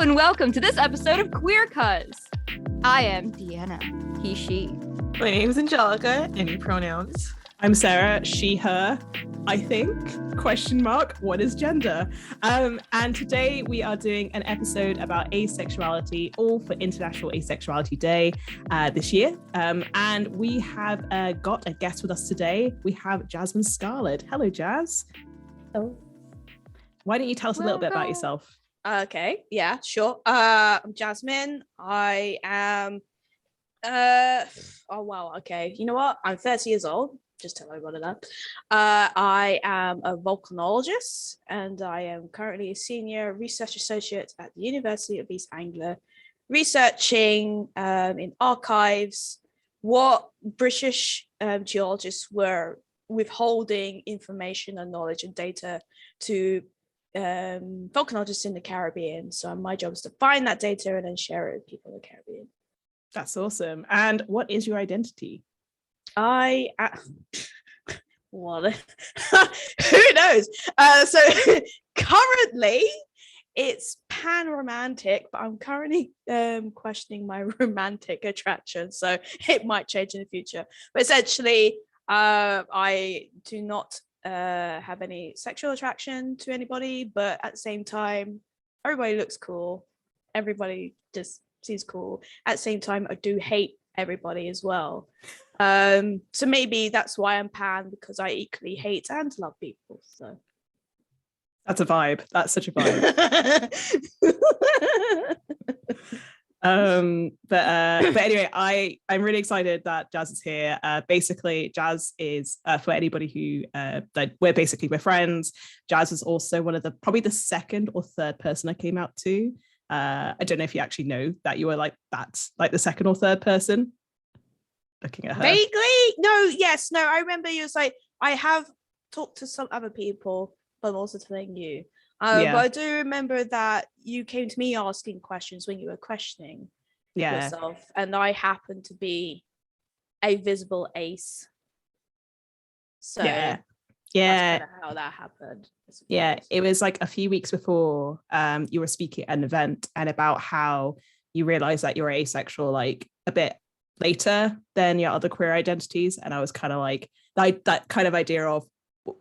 and welcome to this episode of Queer Cuz. I am Deanna, he, she. My name is Angelica, any pronouns. I'm Sarah, she, her, I think, question mark, what is gender? And today we are doing an episode about asexuality, all for International Asexuality Day this year. And we have got a guest with us today. We have Jazmin Scarlett. Hello, Jazz. Hello. Why don't you tell us a little bit about yourself? Okay, yeah, sure. I'm Jazmin. I am oh wow, okay. You know what? I'm 30 years old. Just tell everybody that. I am a volcanologist and I am currently a senior research associate at the University of East Anglia, researching in archives what British geologists were withholding information and knowledge and data to volcanologists in the Caribbean. So my job is to find that data and then share it with people in the Caribbean. That's awesome. And what is your identity? Well, who knows? So currently it's pan-romantic, but I'm currently questioning my romantic attraction, so it might change in the future. But essentially, I do not have any sexual attraction to anybody, but at the same time, everybody looks cool. Everybody just seems cool. At the same time, I do hate everybody as well. So maybe that's why I'm pan, because I equally hate and love people. So that's a vibe. That's such a vibe. But anyway, I'm really excited that Jazz is here. Basically, Jazz is for anybody who we're friends. Jazz was also one of probably the second or third person I came out to. I don't know if you actually know that you were like the second or third person. Looking at her vaguely. No, I remember you was like, I have talked to some other people, but I'm also telling you. But I do remember that you came to me asking questions when you were questioning yourself, and I happened to be a visible ace. So that's kind of how that happened. Yeah, it was like a few weeks before you were speaking at an event, and about how you realized that you're asexual like a bit later than your other queer identities. And I was kind of like that kind of idea of,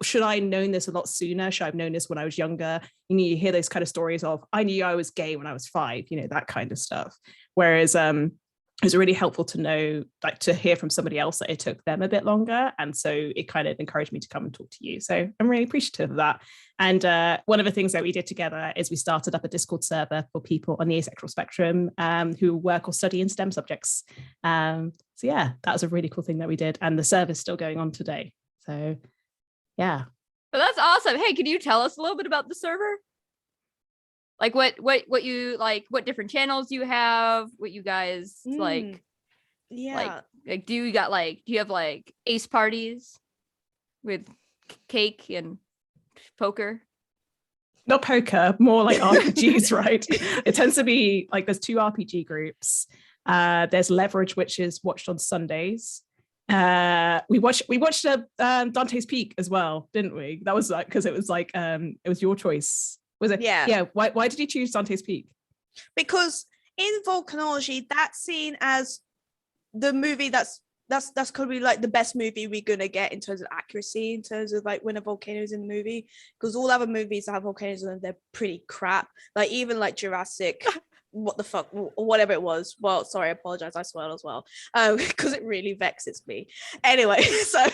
should I have known this a lot sooner? Should I have known this when I was younger? You hear those kind of stories of, I knew I was gay when I was 5, that kind of stuff. Whereas it was really helpful to know, like, to hear from somebody else that it took them a bit longer. And so it kind of encouraged me to come and talk to you. So I'm really appreciative of that. And one of the things that we did together is we started up a Discord server for people on the asexual spectrum who work or study in STEM subjects. So yeah, that was a really cool thing that we did. And the server's still going on today. So yeah. So that's awesome. Hey, can you tell us a little bit about the server? Like what you like, what different channels you have, what you guys like? Yeah. Like do you have like ace parties with cake and poker? Not poker, more like RPGs, right? It tends to be like there's 2 RPG groups. There's Leverage, which is watched on Sundays. We watched Dante's Peak as well, didn't we? That was like because it was like it was your choice. Was it? Yeah. Why did you choose Dante's Peak? Because in Volcanology, that's seen as the movie that's probably like the best movie we're gonna get in terms of accuracy, in terms of like when a volcano is in the movie. Because all other movies that have volcanoes in them, they're pretty crap. Like even like Jurassic. What the fuck, whatever it was. Well, sorry, I apologize, I spoiled as well, because it really vexes me. Anyway, so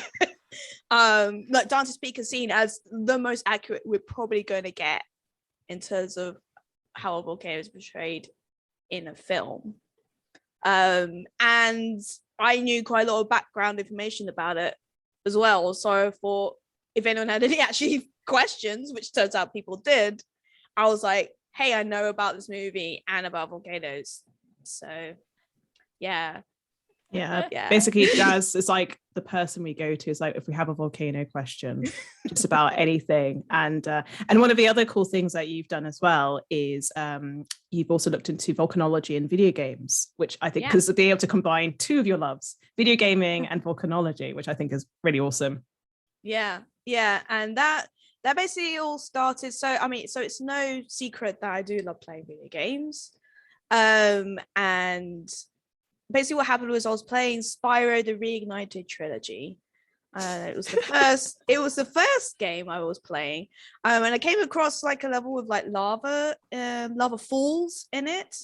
like Dante's Peak is seen as the most accurate we're probably going to get in terms of how a volcano is portrayed in a film. And I knew quite a lot of background information about it as well, so I thought if anyone had any actually questions, which turns out people did, I was like, hey, I know about this movie and about volcanoes. So yeah. Basically, Jazz is like the person we go to is like if we have a volcano question, just about anything. And one of the other cool things that you've done as well is you've also looked into volcanology and video games, which I think because to be able to combine 2 of your loves, video gaming and volcanology, which I think is really awesome. Yeah, and that basically all started. So I mean, so it's no secret that I do love playing video games. And basically what happened was I was playing Spyro the Reignited trilogy. It was the first game I was playing. And I came across like a level with like lava falls in it.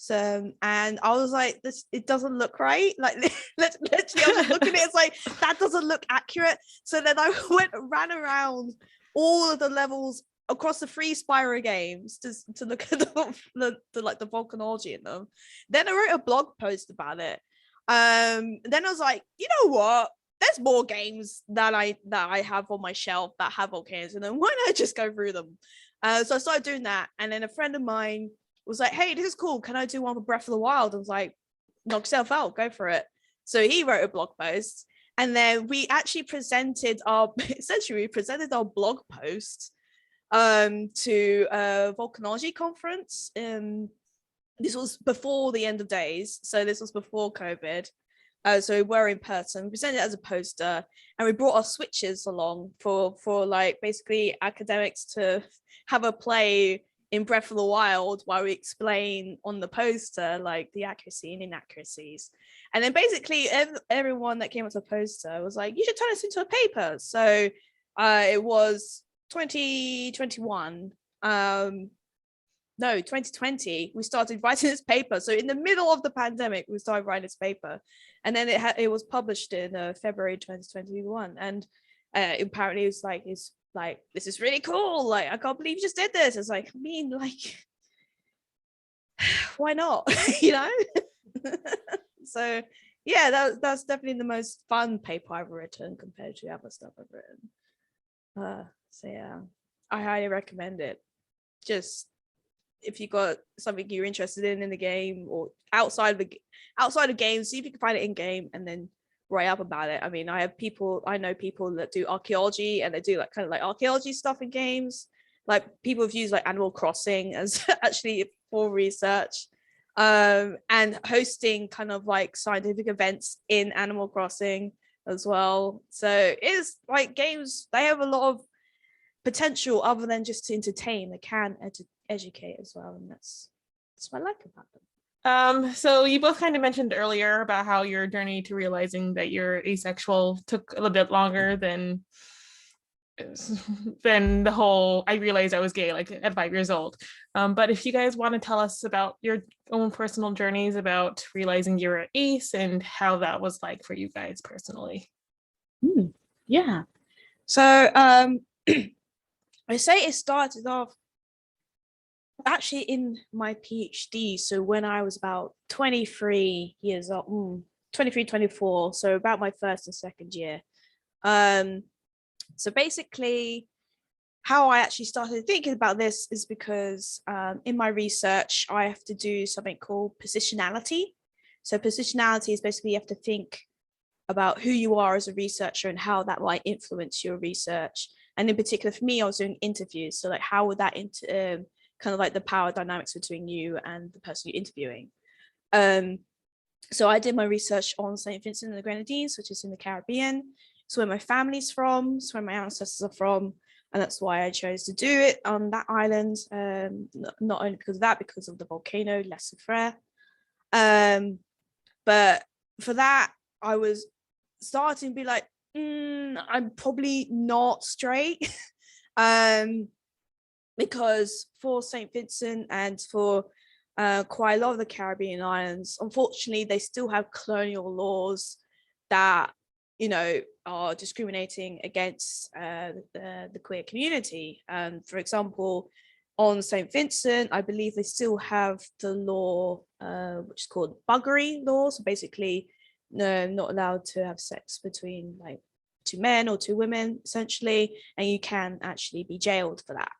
So, and I was like, it doesn't look right. Like literally I was looking at it, it's like that doesn't look accurate. So then I ran around all of the levels across the 3 Spyro games to look at the volcanology in them. Then I wrote a blog post about it. Then I was like, you know what? There's more games that I have on my shelf that have volcanoes in them. Why not just go through them? So I started doing that, and then a friend of mine was like, "Hey, this is cool. Can I do one for Breath of the Wild?" I was like, "Knock yourself out. Go for it." So he wrote a blog post, and then we actually presented our blog post to a Volcanology conference. This was before the end of days, so this was before COVID. So we were in person. We presented it as a poster, and we brought our switches along for like basically academics to have a play in Breath of the Wild while we explain on the poster like the accuracy and inaccuracies. And then basically everyone that came up to the poster was like, "You should turn this into a paper." So it was 2021. No, 2020, we started writing this paper. So in the middle of the pandemic, we started writing this paper. And then it was published in February 2021. And apparently it's like, this is really cool. Like, I can't believe you just did this. It's like, I mean, like, why not? You know? So yeah, that's definitely the most fun paper I've written compared to other stuff I've written. So yeah, I highly recommend it. Just if you got something you're interested in the game or outside of games, see if you can find it in game and then write up about it. I mean, I know people that do archaeology, and they do like kind of like archaeology stuff in games. Like people have used like Animal Crossing as actually for research, and hosting kind of like scientific events in Animal Crossing as well. So it's like games, they have a lot of potential other than just to entertain. They can educate as well, and that's what I like about them. So you both kind of mentioned earlier about how your journey to realizing that you're asexual took a little bit longer than the whole I realized I was gay like at 5 years old. But if you guys want to tell us about your own personal journeys about realizing you're ace and how that was like for you guys personally. Yeah. So I say it started off actually in my PhD. So when I was about 23 years old, 23, 24, so about my first and second year. So basically how I actually started thinking about this is because in my research, I have to do something called positionality. So positionality is basically you have to think about who you are as a researcher and how that might influence your research. And in particular for me, I was doing interviews. So like how would that kind of like the power dynamics between you and the person you're interviewing. So I did my research on St. Vincent and the Grenadines, which is in the Caribbean. It's where my family's from, it's where my ancestors are from. And that's why I chose to do it on that island. Not only because of that, because of the volcano, Les Frères. But for that, I was starting to be like, I'm probably not straight. Because for St. Vincent and for quite a lot of the Caribbean islands, unfortunately, they still have colonial laws that, you know, are discriminating against the queer community. For example, on St. Vincent, I believe they still have the law, which is called Buggery Law. So basically, not allowed to have sex between like 2 men or 2 women, essentially, and you can actually be jailed for that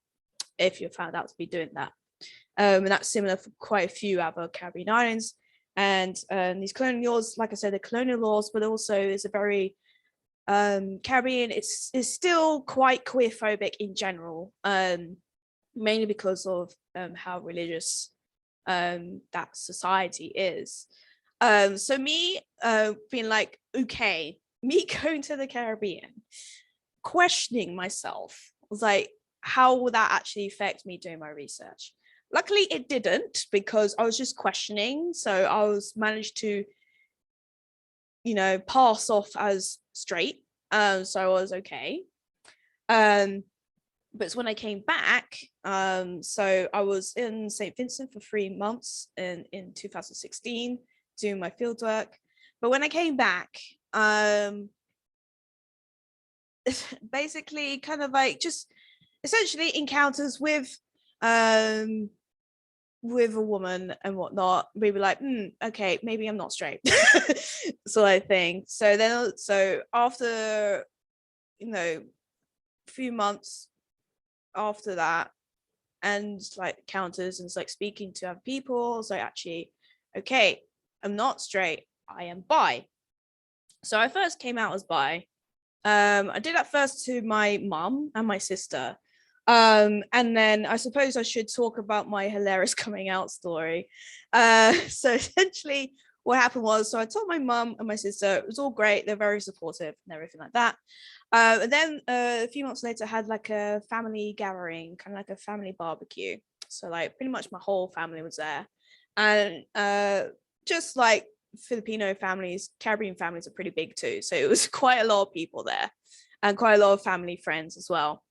if you're found out to be doing that. And that's similar for quite a few other Caribbean islands. And these colonial laws, like I said, they're colonial laws, but also it's a very Caribbean, it's still quite queerphobic in general, mainly because of how religious that society is. So me being like, okay, me going to the Caribbean, questioning myself was like, how will that actually affect me doing my research? Luckily it didn't, because I was just questioning, so I was managed to, you know, pass off as straight, so I was okay. But it's when I came back, so I was in St. Vincent for 3 months in 2016 doing my fieldwork. But when I came back, basically kind of like just essentially encounters with a woman and whatnot, we were like, okay, maybe I'm not straight. So I think so after, you know, a few months after that, and like encounters and like speaking to other people, so actually, okay, I'm not straight, I am bi. So I first came out as bi. I did that first to my mum and my sister. And then I suppose I should talk about my hilarious coming out story. So essentially what happened was, so I told my mum and my sister, it was all great, they're very supportive and everything like that. And then a few months later I had like a family gathering, kind of like a family barbecue. So like pretty much my whole family was there. And just like Filipino families, Caribbean families are pretty big too. So it was quite a lot of people there and quite a lot of family friends as well.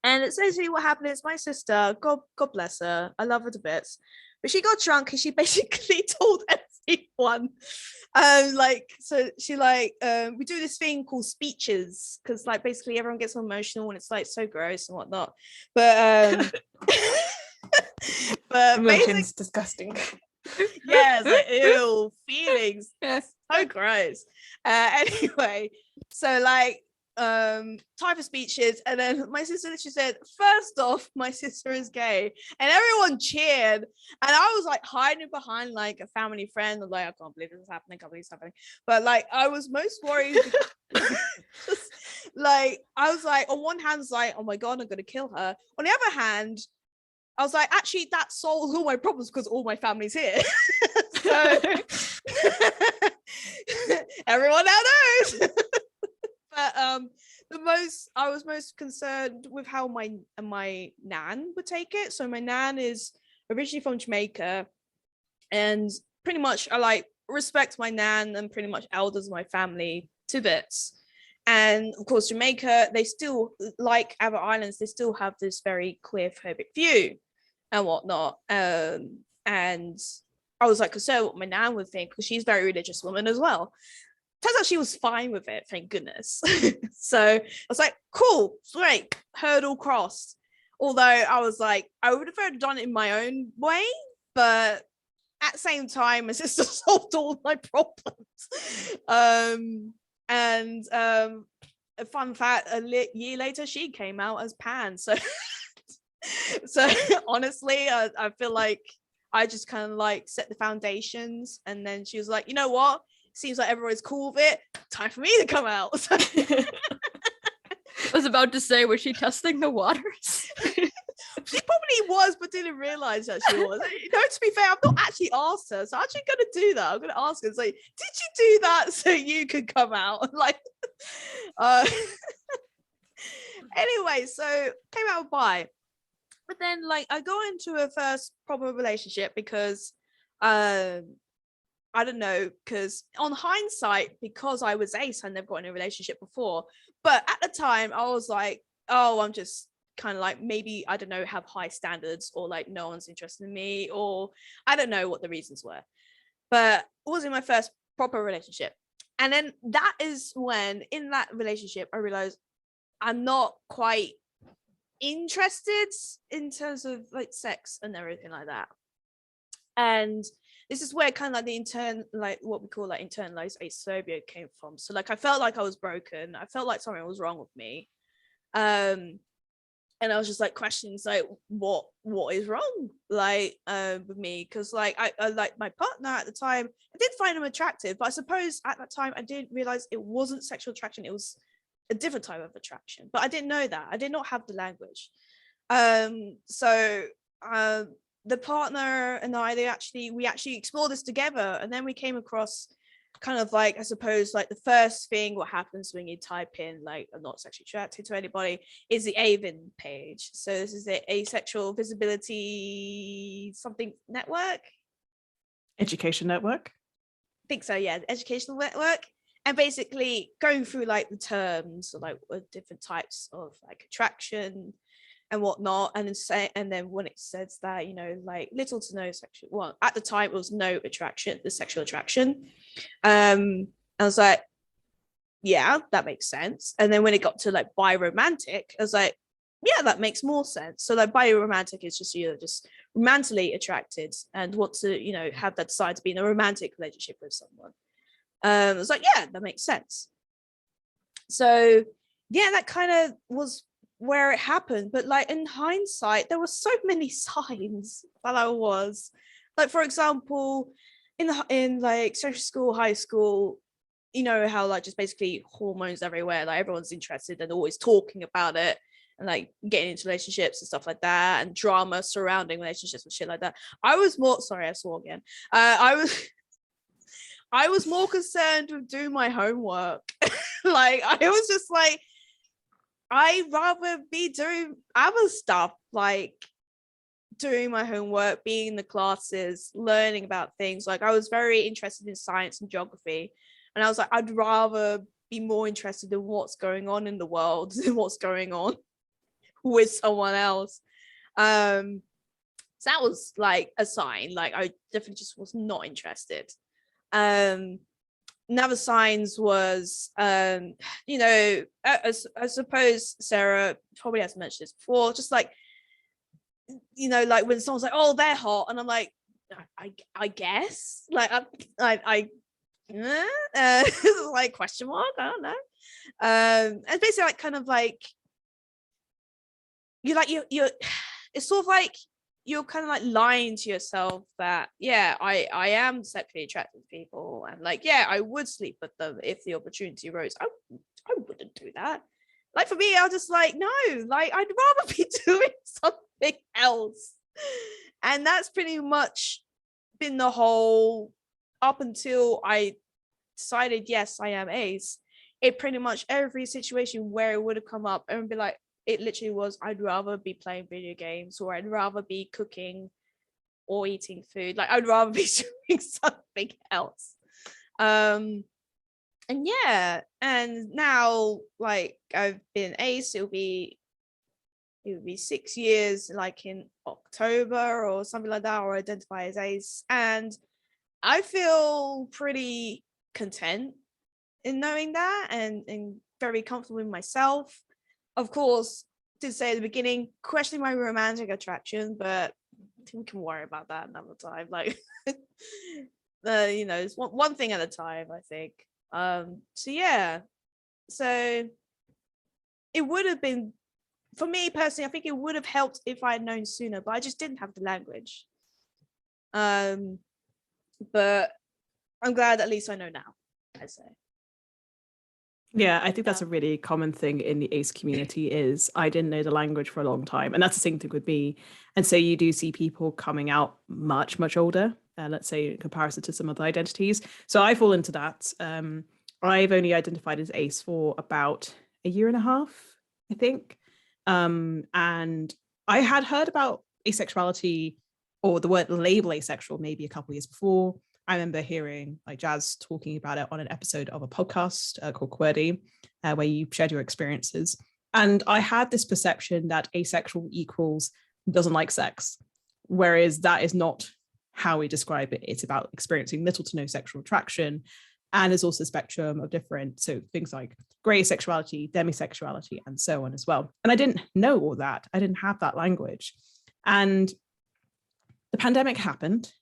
And essentially what happened is my sister, God bless her, I love her to bits, but she got drunk and she basically told everyone. So she like, we do this thing called speeches, because like basically everyone gets emotional and it's like so gross and whatnot. But but Emotions, disgusting. yeah, it's like ew, feelings, Yes. so gross. Anyway, so like type of speeches, and then my sister literally said, first off, my sister is gay, and everyone cheered, and I was like hiding behind like a family friend. I'm like, I can't believe this is happening, I can't believe it's happening. But like I was most worried. Just like I was like, on one hand, it's like, oh my god, I'm gonna kill her. On the other hand, I was like, actually, that solves all my problems because all my family's here. So everyone now knows. But I was most concerned with how my nan would take it. So my nan is originally from Jamaica, and pretty much I like respect my nan and pretty much elders of my family to bits. And of course, Jamaica, they still, like other islands, they still have this very queer-phobic view and whatnot. And I was like concerned what my nan would think, because she's a very religious woman as well. Turns out she was fine with it, thank goodness. So I was like, cool, great, hurdle crossed. Although I was like, I would have done it in my own way, but at the same time, my sister solved all my problems. A fun fact, a year later, she came out as pan. So, so honestly, I feel like I just kind of like set the foundations, and then she was like, you know what? Seems like everyone's cool with it. Time for me to come out. I was about to say, was she testing the waters? She probably was, but didn't realize that she was. You know, to be fair, I've not actually asked her, so I'm actually going to do that. I'm going to ask her, it's like, did you do that so you could come out? Like, anyway, so came out bi, but then like I go into a first proper relationship because, I don't know, because on hindsight, because I was ace, I never got in a relationship before. But at the time, I was like, oh, I'm just kind of like, maybe, I don't know, have high standards, or like no one's interested in me, or I don't know what the reasons were. But it was in my first proper relationship. And then that is when, in that relationship, I realized I'm not quite interested in terms of like sex and everything like that. And this is where kind of like like what we call like internalized asophobia came from. So like I felt like I was broken. I felt like something was wrong with me. And I was just like questioning like what is wrong like with me, because like I like my partner at the time, I did find him attractive, but I suppose at that time I didn't realize it wasn't sexual attraction, it was a different type of attraction, but I didn't know that. I did not have the language. So the partner and I, we actually explored this together, and then we came across kind of like, I suppose, like the first thing what happens when you type in like I'm not sexually attracted to anybody is the AVIN page. So this is the Asexual Visibility something network. Education network. I think so, yeah, the educational network. And basically going through like the terms, like different types of like attraction and whatnot, and then when it says that, you know, like little to no sexual, well, at the time it was no attraction, the sexual attraction. I was like, yeah, that makes sense. And then when it got to like biromantic, I was like, yeah, that makes more sense. So like biromantic is just, you know, just romantically attracted and want to, you know, have that desire to be in a romantic relationship with someone. I was like, yeah, that makes sense. So yeah, that kind of was where it happened. But like in hindsight, there were so many signs that I was like, for example, in like social school, high school, you know how like just basically hormones everywhere, like everyone's interested and always talking about it and like getting into relationships and stuff like that, and drama surrounding relationships and shit like that. I was more, sorry, I swore again. I was more concerned with doing my homework. Like I was just like, I'd rather be doing other stuff, like doing my homework, being in the classes, learning about things. Like I was very interested in science and geography. And I was like, I'd rather be more interested in what's going on in the world than what's going on with someone else. So that was like a sign. Like I definitely just was not interested. Another signs was, you know, I suppose Sarah probably has mentioned this before, just like, you know, like when someone's like, oh, they're hot, and I'm like, I guess, like I like question mark, I don't know. And basically like kind of like you're it's sort of like you're kind of like lying to yourself that, yeah, I am sexually attracted to people, and like, yeah, I would sleep with them if the opportunity arose. I wouldn't do that. Like for me, I was just like, no, like I'd rather be doing something else. And that's pretty much been the whole, up until I decided, yes, I am ace. It pretty much every situation where it would have come up and be like, it literally was, I'd rather be playing video games, or I'd rather be cooking or eating food. Like I'd rather be doing something else. And yeah, and now like I've been ace, it would be 6 years, like in October or something like that, or identify as ace. And I feel pretty content in knowing that, and very comfortable with myself. Of course, did say at the beginning, questioning my romantic attraction, but I think we can worry about that another time. Like, you know, it's one thing at a time, I think. So yeah, so it would have been, for me personally, I think it would have helped if I had known sooner, but I just didn't have the language. But I'm glad at least I know now, I say. Yeah, I think that's a really common thing in the ace community is I didn't know the language for a long time. And that's the same thing with me. And so you do see people coming out much, much older, let's say in comparison to some other identities. So I fall into that. I've only identified as ace for about a year and a half, I think. And I had heard about asexuality, or the word label asexual, maybe a couple of years before. I remember hearing like Jazz talking about it on an episode of a podcast called Quirdy, where you shared your experiences. And I had this perception that asexual equals doesn't like sex, whereas that is not how we describe it. It's about experiencing little to no sexual attraction. And there's also a spectrum of different, so things like gray sexuality, demisexuality, and so on as well. And I didn't know all that. I didn't have that language. And the pandemic happened.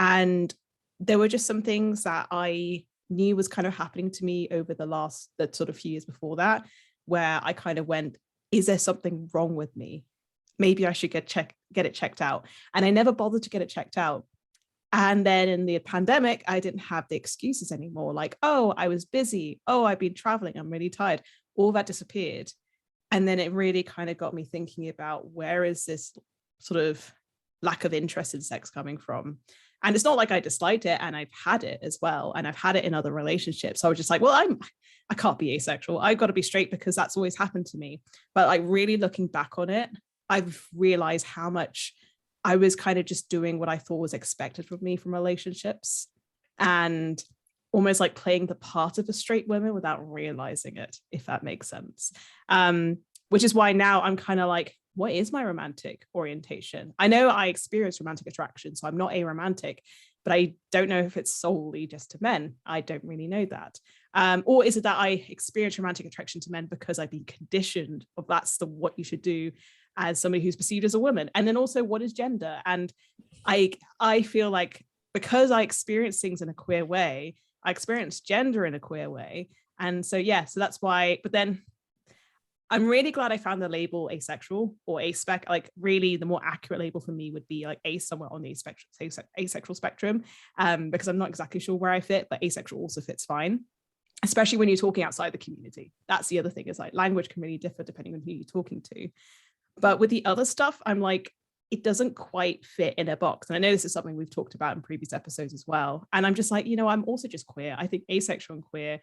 And there were just some things that I knew was kind of happening to me over the sort of few years before that, where I kind of went, is there something wrong with me? Maybe I should get it checked out. And I never bothered to get it checked out. And then in the pandemic, I didn't have the excuses anymore. Like, oh, I was busy. Oh, I've been traveling. I'm really tired. All that disappeared. And then it really kind of got me thinking about, where is this sort of lack of interest in sex coming from? And it's not like I disliked it, and I've had it as well, and I've had it in other relationships. So I was just like, well, I can't be asexual. I've got to be straight because that's always happened to me. But like really looking back on it, I've realized how much I was kind of just doing what I thought was expected of me from relationships, and almost like playing the part of a straight woman without realizing it, if that makes sense. Which is why now I'm kind of like, what is my romantic orientation? I know I experience romantic attraction, so I'm not aromantic, but I don't know if it's solely just to men. I don't really know that. Or is it that I experience romantic attraction to men because I've been conditioned of that's what you should do as somebody who's perceived as a woman? And then also, what is gender? And I feel like because I experience things in a queer way, I experience gender in a queer way. And so, yeah, so that's why, but then I'm really glad I found the label asexual or aspec. Like really the more accurate label for me would be like ace somewhere on the asexual spectrum, because I'm not exactly sure where I fit, but asexual also fits fine, especially when you're talking outside the community. That's the other thing, is like language can really differ depending on who you're talking to. But with the other stuff, I'm like, it doesn't quite fit in a box. And I know this is something we've talked about in previous episodes as well. And I'm just like, I'm also just queer. I think asexual and queer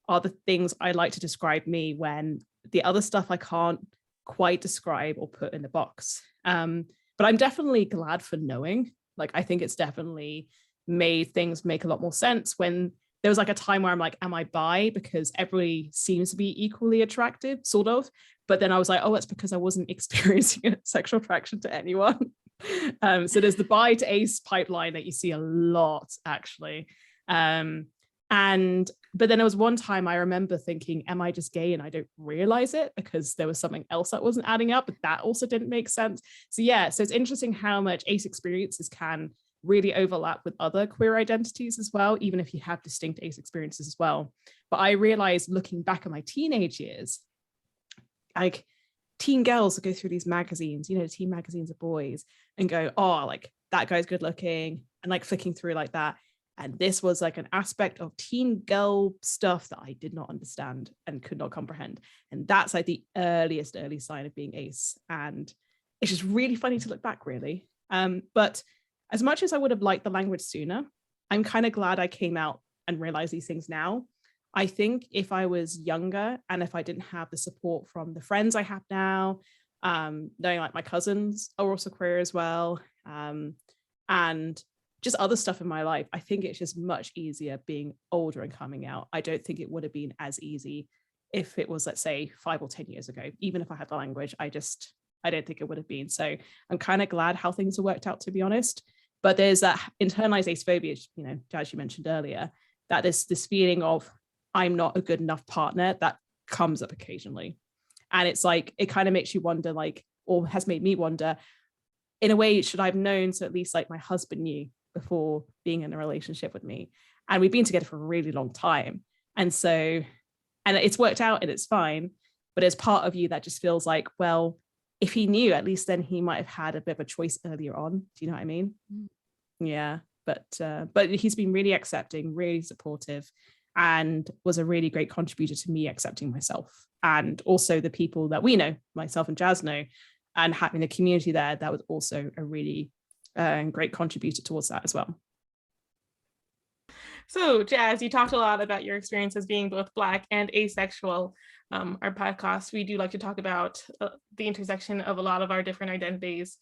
are the things I like to describe me, when the other stuff I can't quite describe or put in a box. But I'm definitely glad for knowing. Like, I think it's definitely made things make a lot more sense when there was like a time where I'm like, am I bi? Because everybody seems to be equally attractive, sort of. But then I was like, oh, it's because I wasn't experiencing a sexual attraction to anyone. So there's the bi to ace pipeline that you see a lot, actually. But then there was one time I remember thinking, am I just gay and I don't realize it because there was something else that wasn't adding up, but that also didn't make sense. So yeah, so it's interesting how much ace experiences can really overlap with other queer identities as well, even if you have distinct ace experiences as well. But I realized looking back at my teenage years, like teen girls go through these magazines, teen magazines of boys, and go, oh, like that guy's good looking, and like flicking through like that. And this was like an aspect of teen girl stuff that I did not understand and could not comprehend. And that's like the early sign of being ace. And it's just really funny to look back, really. But as much as I would have liked the language sooner, I'm kind of glad I came out and realized these things now. I think if I was younger and if I didn't have the support from the friends I have now, knowing like my cousins are also queer as well, and just other stuff in my life, I think it's just much easier being older and coming out. I don't think it would have been as easy if it was, let's say, 5 or 10 years ago. Even if I had the language, I don't think it would have been. So I'm kind of glad how things have worked out, to be honest. But there's that internalized acephobia, as you mentioned earlier, that there's this feeling of I'm not a good enough partner that comes up occasionally. And it's like, it kind of makes you wonder, like, or has made me wonder, in a way, should I have known, so at least like my husband knew before being in a relationship with me, and we've been together for a really long time, and it's worked out and it's fine, but there's part of you that just feels like, well, if he knew, at least then he might have had a bit of a choice earlier on. Do you know what I mean? Yeah, but he's been really accepting, really supportive, and was a really great contributor to me accepting myself, and also the people that we know, myself and Jazz know, and having a community there that was also a really great contributor towards that as well. So Jazz, you talked a lot about your experience as being both Black and asexual. Our podcast, we do like to talk about the intersection of a lot of our different identities.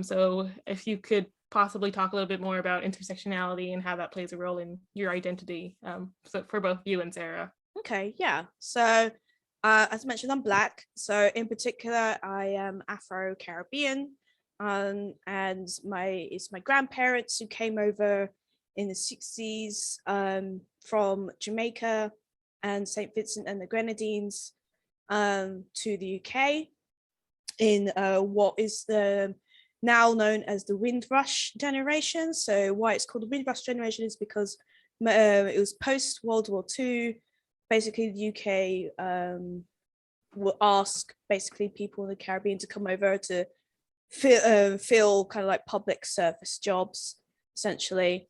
So if you could possibly talk a little bit more about intersectionality and how that plays a role in your identity, so for both you and Sarah. Okay, yeah. So as mentioned, I'm Black. So in particular, I am Afro-Caribbean. And it's my grandparents who came over in the 60s from Jamaica and St. Vincent and the Grenadines to the UK in what is now known as the Windrush generation. So why it's called the Windrush generation is because it was post World War II. Basically, the UK will ask basically people in the Caribbean to come over to fill kind of like public service jobs, essentially.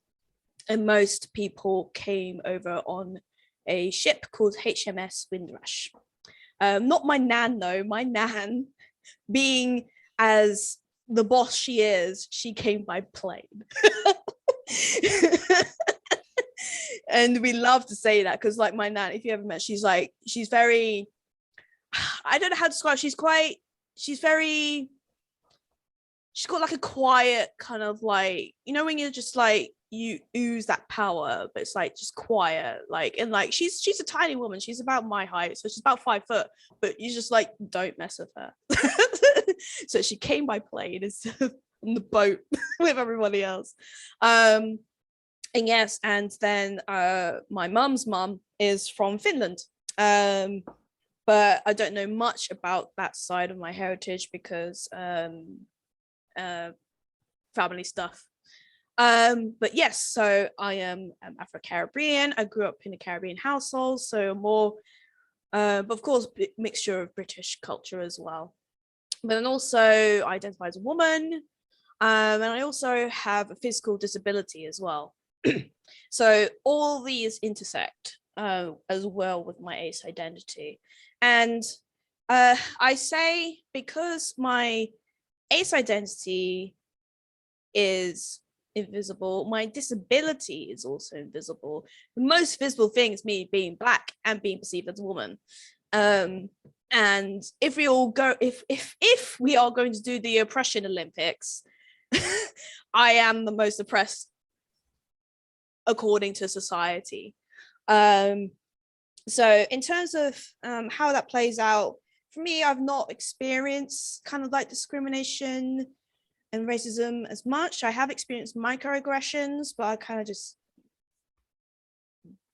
And most people came over on a ship called HMS Windrush. Not my nan, though. My nan, being as the boss she is, she came by plane. And we love to say that because like my nan, if you ever met, she's very, I don't know how to describe, she's got like a quiet kind of like, you know, when you're just like, you ooze that power, but it's like just quiet, like, and like she's a tiny woman, she's about my height, so she's about 5 foot, but you just like don't mess with her. So she came by plane instead of on the boat with everybody else. And yes, and then my mum's mum is from Finland, but I don't know much about that side of my heritage because family stuff. But yes, so I am Afro-Caribbean. I grew up in a Caribbean household, so more, but of course, mixture of British culture as well. But then also I identify as a woman, and I also have a physical disability as well. So all these intersect as well with my ace identity. And I say because my ace identity is invisible, my disability is also invisible. The most visible thing is me being Black and being perceived as a woman. And if we all go, if we are going to do the oppression Olympics, I am the most oppressed according to society. So in terms of how that plays out, for me, I've not experienced kind of like discrimination and racism as much. I have experienced microaggressions, but I kind of just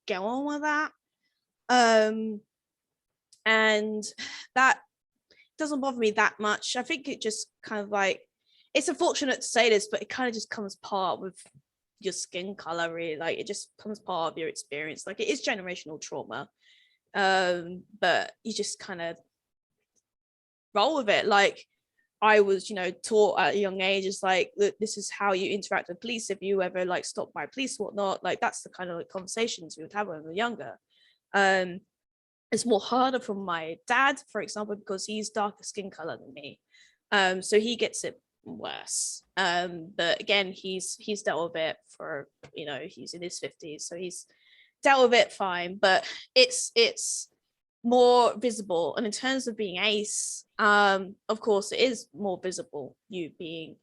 go on with that. And that doesn't bother me that much. I think it just kind of like, it's unfortunate to say this, but it kind of just comes part with your skin color, really. Like it just comes part of your experience. Like it is generational trauma, but you just kind of roll with it. Like I was, you know, taught at a young age, it's like, look, this is how you interact with police if you ever like stopped by police, whatnot. Like that's the kind of like conversations we would have when we were younger. It's more harder for my dad, for example, because he's darker skin color than me, so he gets it worse. But again, he's dealt with it for, you know, he's in his 50s, so he's dealt with it fine. But it's more visible. And in terms of being ace, of course it is more visible, you being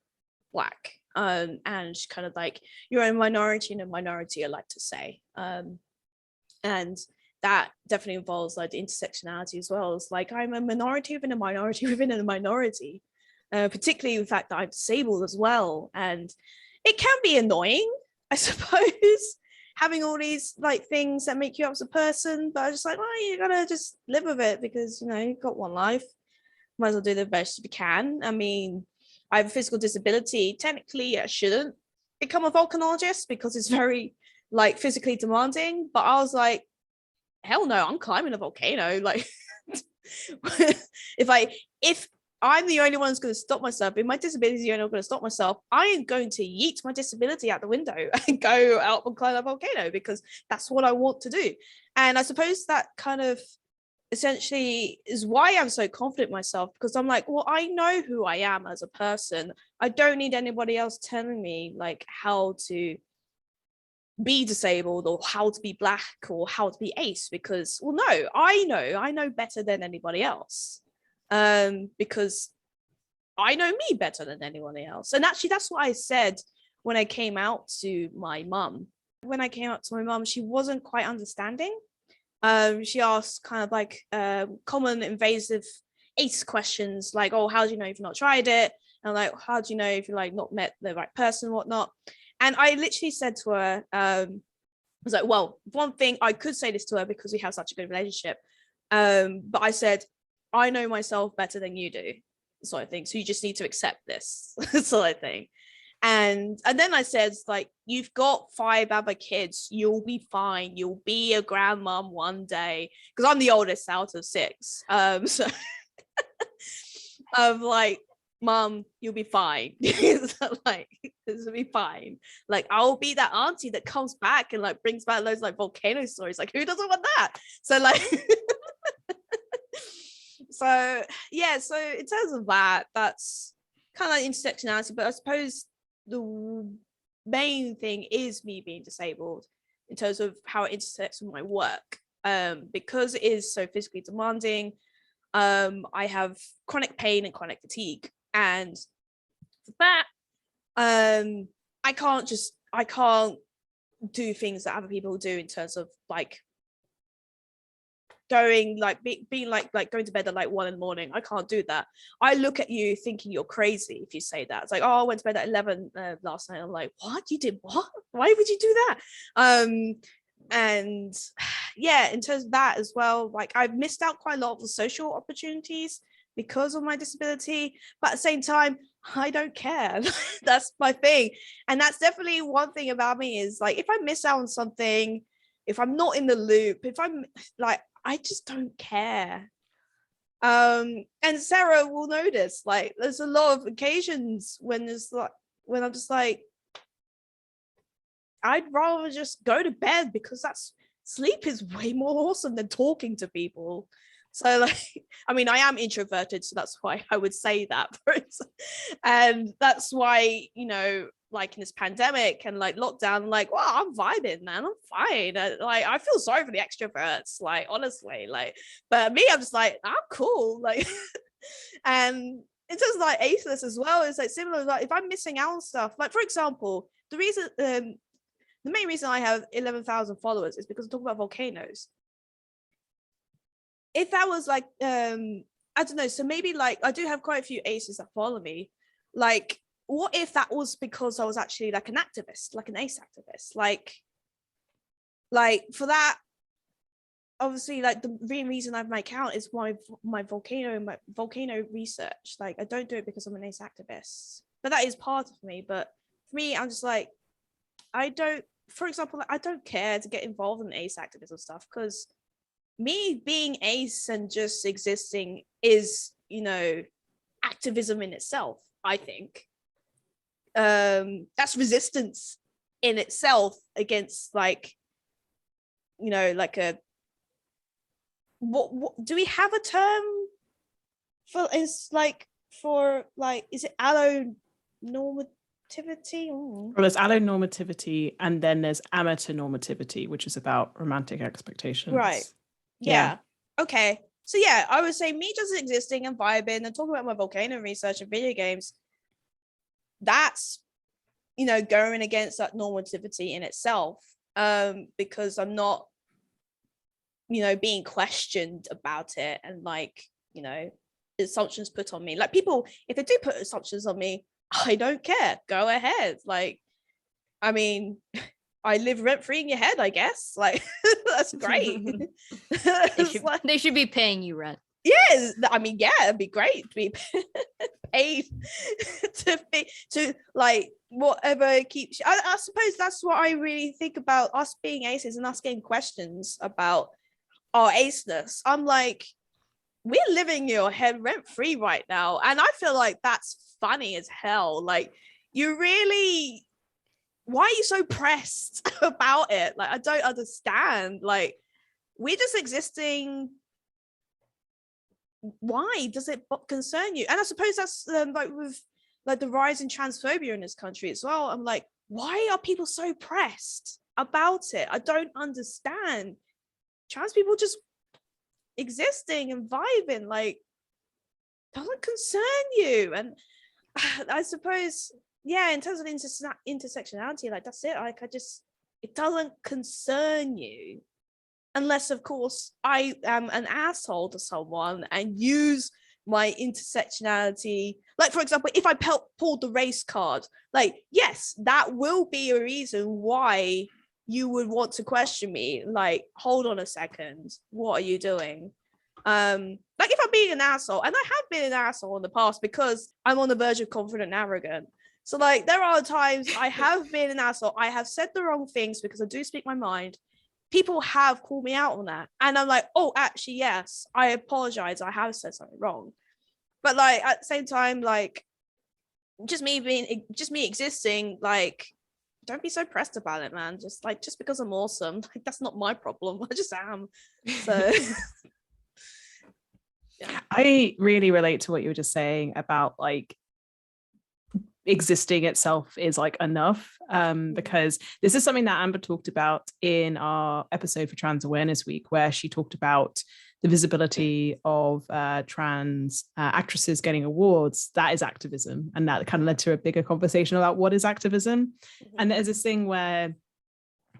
Black, and kind of like you're a minority in a minority, I like to say. And that definitely involves like the intersectionality as well. It's like I'm a minority within a minority within a minority, particularly the fact that I'm disabled as well. And it can be annoying, I suppose, having all these like things that make you up as a person, but I just like, well, you gotta just live with it because, you know, you've got one life. Might as well do the best you can. I mean, I have a physical disability. Technically, I shouldn't become a volcanologist because it's very like physically demanding, but I was like, hell no, I'm climbing a volcano. Like if I'm the only one who's going to stop myself, if my disability is the only one going to stop myself, I am going to yeet my disability out the window and go out and climb a volcano because that's what I want to do. And I suppose that kind of essentially is why I'm so confident in myself, because I'm like, well, I know who I am as a person. I don't need anybody else telling me like how to be disabled or how to be Black or how to be ace, because, well, no, I know better than anybody else, because I know me better than anyone else. And actually that's what I said when I came out to my mum. When I came out to my mum, she wasn't quite understanding. She asked kind of like common invasive ace questions like, oh, how do you know if you've not tried it? And like, how do you know if you like not met the right person, whatnot? And I literally said to her, I was like, well, one thing, I could say this to her because we have such a good relationship, but I said, I know myself better than you do, sort of thing. So you just need to accept this, sort of thing. And then I said, like, you've got 5 other kids, you'll be fine. You'll be a grandmom one day, because I'm the oldest out of 6. So I'm like, Mom, you'll be fine. So, like, this will be fine. Like, I'll be that auntie that comes back and like brings back loads like volcano stories. Like, who doesn't want that? So like, so yeah. So in terms of that, that's kind of like intersectionality. But I suppose the main thing is me being disabled in terms of how it intersects with my work. Because it is so physically demanding, I have chronic pain and chronic fatigue, and for that, I can't do things that other people do in terms of like going like being like going to bed at like 1 a.m. I can't do that. I look at you thinking you're crazy if you say that. It's like, oh, I went to bed at 11 last night. I'm like, what? You did what? Why would you do that? And yeah, in terms of that as well, like I've missed out quite a lot of the social opportunities because of my disability, but at the same time, I don't care. That's my thing. And that's definitely one thing about me is like, if I miss out on something, if I'm not in the loop, if I'm like, I just don't care. And Sarah will notice, like, there's a lot of occasions when there's like, when I'm just like, I'd rather just go to bed because sleep is way more awesome than talking to people. So like, I mean, I am introverted, so that's why I would say that. And that's why, you know, like in this pandemic and like lockdown, like, well, I'm vibing, man. I'm fine. Like, I feel sorry for the extroverts, like, honestly, like, but me, I'm just like, I'm cool. Like, and in terms of like aceless as well, it's like similar. Like, if I'm missing out on stuff, like, for example, the main reason I have 11,000 followers is because I talk about volcanoes. If that was like, I don't know, so maybe like I do have quite a few aces that follow me. Like, what if that was because I was actually like an activist, like an ace activist? Like for that, obviously, like the main reason I have my account is my volcano research. Like, I don't do it because I'm an ace activist, but that is part of me. But for me, I'm just like, I don't, for example, like, I don't care to get involved in ace activism stuff because me being ace and just existing is, you know, activism in itself, I think. That's resistance in itself against, like, you know, like a what do we have a term for? Is like for like, is it allonormativity? Well, there's allonormativity and then there's amatonormativity, which is about romantic expectations. Right. Yeah. Okay. So yeah, I would say me just existing and vibing and talking about my volcano research and video games, that's, you know, going against that normativity in itself, because I'm not, you know, being questioned about it and, like, you know, assumptions put on me. Like, people, if they do put assumptions on me, I don't care. Go ahead. Like, I mean, I live rent-free in your head, I guess. Like, that's great. They should be paying you rent. Yes, I mean, yeah, it'd be great to be paid to like whatever keeps. I suppose that's what I really think about us being aces and us getting questions about our aceness. I'm like, we're living in your head rent-free right now, and I feel like that's funny as hell. Like, you really, why are you so pressed about it? Like, I don't understand. Like, we're just existing. Why does it concern you? And I suppose that's like with like the rise in transphobia in this country as well. I'm like, why are people so pressed about it? I don't understand. Trans people just existing and vibing, like, doesn't concern you. And I suppose, yeah, in terms of intersectionality, like, that's it. Like, it doesn't concern you. Unless, of course, I am an asshole to someone and use my intersectionality. Like, for example, if I pulled the race card, like, yes, that will be a reason why you would want to question me. Like, hold on a second, what are you doing? Like, if I'm being an asshole, and I have been an asshole in the past because I'm on the verge of confident and arrogant. So, like, there are times I have been an asshole. I have said the wrong things because I do speak my mind. People have called me out on that, and I'm like, oh, actually, yes, I apologize, I have said something wrong. But, like, at the same time, like, just me existing, like, don't be so pressed about it, man. Just because I'm awesome, like, that's not my problem. I just am. So yeah. I really relate to what you were just saying about, like, existing itself is like enough, because this is something that Amber talked about in our episode for Trans Awareness Week, where she talked about the visibility of trans actresses getting awards. That is activism, and that kind of led to a bigger conversation about what is activism. And there's this thing where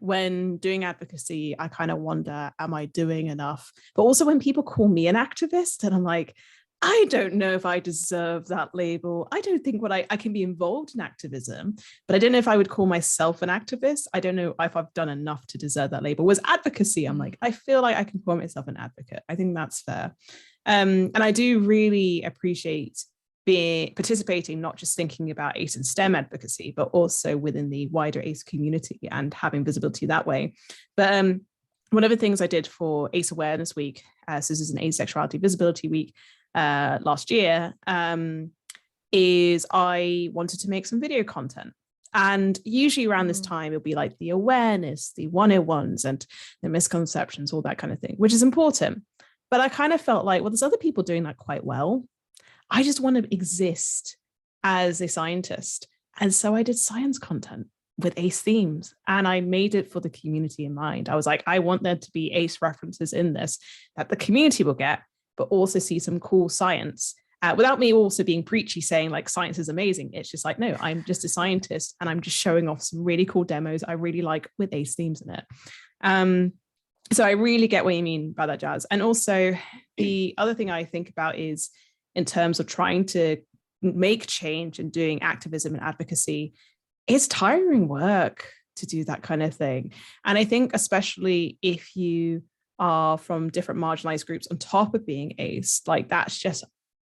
when doing advocacy, I kind of wonder, am I doing enough? But also when people call me an activist, and I'm like, I don't know if I deserve that label. I don't think I can be involved in activism, but I don't know if I would call myself an activist. I don't know if I've done enough to deserve that label. Was advocacy, I'm like, I feel like I can call myself an advocate. I think that's fair. And I do really appreciate participating, not just thinking about ACE and STEM advocacy, but also within the wider ACE community and having visibility that way. But one of the things I did for ACE Awareness Week, so this is an Asexuality Visibility Week, last year, is I wanted to make some video content. And usually around this time, it'll be like the awareness, the 101s and the misconceptions, all that kind of thing, which is important. But I kind of felt like, well, there's other people doing that quite well. I just want to exist as a scientist. And so I did science content with ACE themes, and I made it for the community in mind. I was like, I want there to be ACE references in this that the community will get, but also see some cool science without me also being preachy saying like science is amazing. It's just like, no, I'm just a scientist and I'm just showing off some really cool demos I really like with ACE themes in it. So I really get what you mean by that, Jazz. And also the other thing I think about is in terms of trying to make change and doing activism and advocacy, it's tiring work to do that kind of thing. And I think especially if you are from different marginalized groups on top of being ACE, like that's just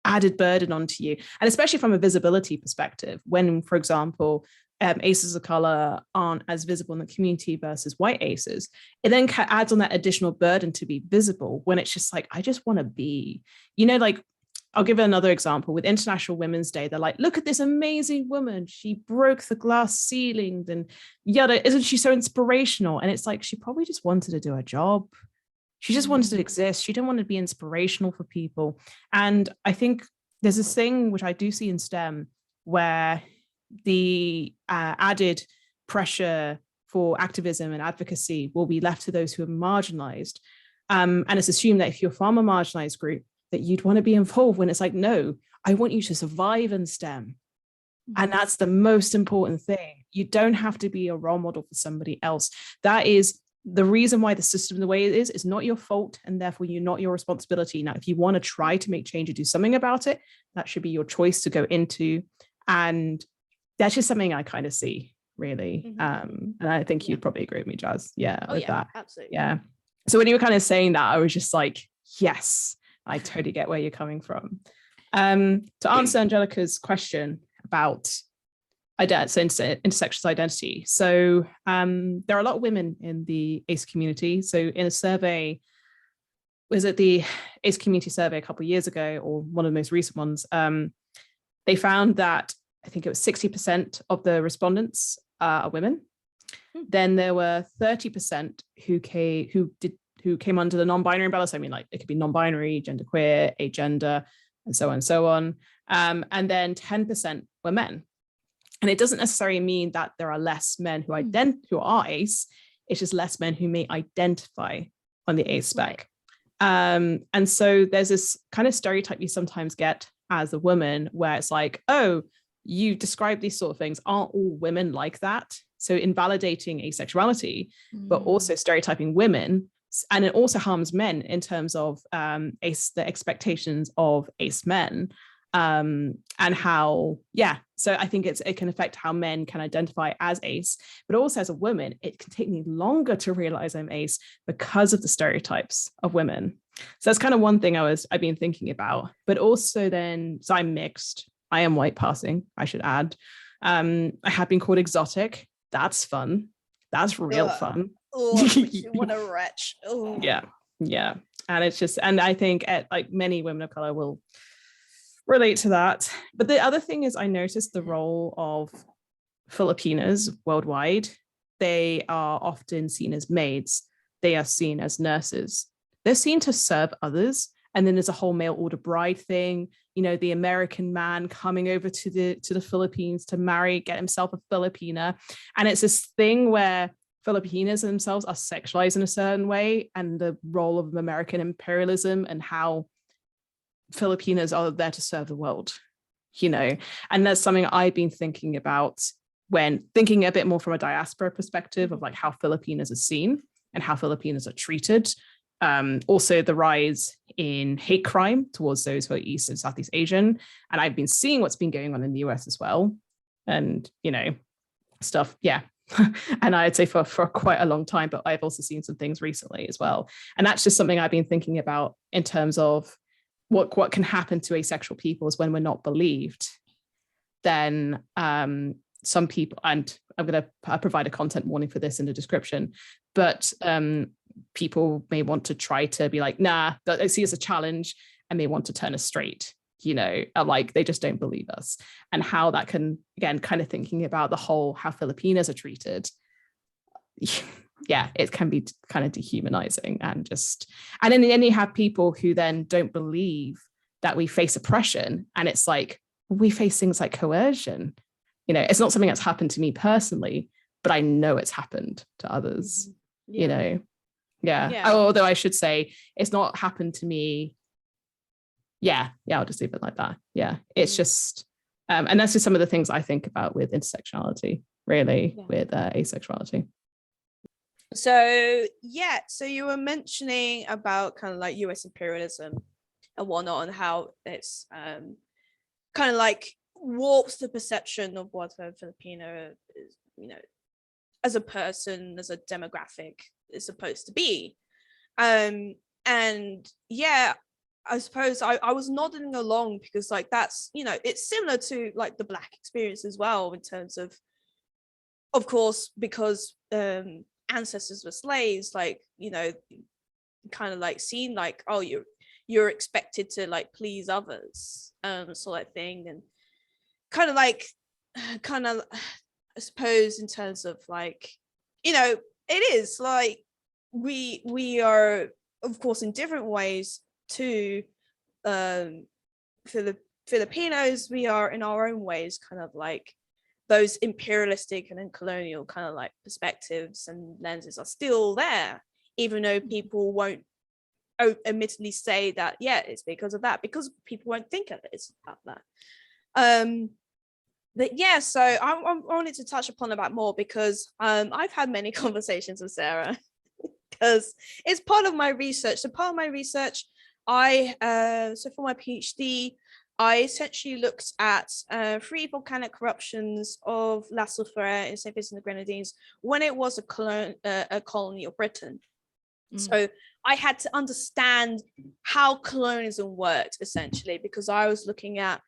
added burden onto you. And especially from a visibility perspective, when, for example, ACEs of color aren't as visible in the community versus white ACEs, it then adds on that additional burden to be visible when it's just like, I just want to be, like, I'll give another example with International Women's Day. They're like, look at this amazing woman. She broke the glass ceilings and yada. Isn't she so inspirational? And it's like, she probably just wanted to do a job. She just wanted to exist. She didn't want to be inspirational for people. And I think there's this thing which I do see in STEM where the added pressure for activism and advocacy will be left to those who are marginalized. And it's assumed that if you're from a marginalized group, that you'd want to be involved, when it's like, no, I want you to survive in STEM. And that's the most important thing. You don't have to be a role model for somebody else. That is the reason why the system the way it is not your fault, and therefore you're not your responsibility. Now, if you want to try to make change or do something about it, that should be your choice to go into. And that's just something I kind of see, really. And I think you'd probably agree with me, Jazz. Yeah, with that. Absolutely. Yeah. So when you were kind of saying that, I was just like, yes, I totally get where you're coming from. To answer Angelica's question about intersectional identity. So there are a lot of women in the ACE community. So in a survey, was it the ACE community survey a couple of years ago, or one of the most recent ones, they found that I think it was 60% of the respondents are women. Then there were 30% who came under the non-binary umbrella. So I mean, like, it could be non-binary, genderqueer, agender, and so on and so on. And then 10% were men. And it doesn't necessarily mean that there are less men who are ACE. It's just less men who may identify on the ACE spec. And so there's this kind of stereotype you sometimes get as a woman where it's like, oh, you describe these sort of things. Aren't all women like that? So invalidating asexuality, but also stereotyping women. And it also harms men in terms of the expectations of ACE men. And how, so I think it can affect how men can identify as ACE, but also as a woman, it can take me longer to realize I'm ACE because of the stereotypes of women. So that's kind of one thing I've been thinking about, but also then, so I'm mixed. I am white passing, I should add. I have been called exotic. That's fun. That's real fun. Oh, what a wretch. Oh. Yeah. And it's just, and I think like many women of color will relate to that. But the other thing is I noticed the role of Filipinas worldwide. They are often seen as maids. They are seen as nurses. They're seen to serve others. And then there's a whole mail order bride thing. you know, the American man coming over to the Philippines to marry, get himself a Filipina. And it's this thing where Filipinas themselves are sexualized in a certain way, and the role of American imperialism and how Filipinas are there to serve the world, you know. And that's something I've been thinking about when thinking a bit more from a diaspora perspective of like how Filipinas are seen and how Filipinas are treated. Also the rise in hate crime towards those who are East and Southeast Asian. And I've been seeing what's been going on in the US as well. And, you know, stuff, yeah. And I'd say for quite a long time, but I've also seen some things recently as well. And that's just something I've been thinking about in terms of what can happen to asexual peoples when we're not believed. Then some people, and I'm going to provide a content warning for this in the description, but people may want to try to be like, nah, I see as a challenge, and may want to turn us straight, you know, like they just don't believe us. And how that can, again, kind of thinking about the whole, how Filipinas are treated. Yeah, it can be kind of dehumanizing and then you have people who then don't believe that we face oppression. And it's like, we face things like coercion. You know, it's not something that's happened to me personally, but I know it's happened to others, you know? Yeah. Although I should say it's not happened to me. Yeah. I'll just leave it like that. Yeah. It's just, and that's just some of the things I think about with intersectionality, really, with asexuality. So you were mentioning about kind of like US imperialism and whatnot, and how it's kind of like warps the perception of what a Filipino is, you know, as a person, as a demographic is supposed to be. And yeah, I suppose I was nodding along because like that's, you know, it's similar to like the Black experience as well, in terms of course, because ancestors were slaves, like, you know, kind of like seen like, oh, you're expected to like please others, sort of thing. And kind of I suppose in terms of like, you know, it is like we are of course in different ways to Filipinos, we are in our own ways kind of like those imperialistic and then colonial kind of like perspectives and lenses are still there, even though people won't admittedly say that, yeah, it's because of that, because people won't think of it about that. But yeah, so I wanted to touch upon that more because I've had many conversations with Sarah because it's part of my research. So part of my research, so for my PhD, I essentially looked at 3 volcanic eruptions of La Soufrière in St. Vincent and the Grenadines when it was a colony of Britain. So I had to understand how colonialism worked, essentially, because I was looking at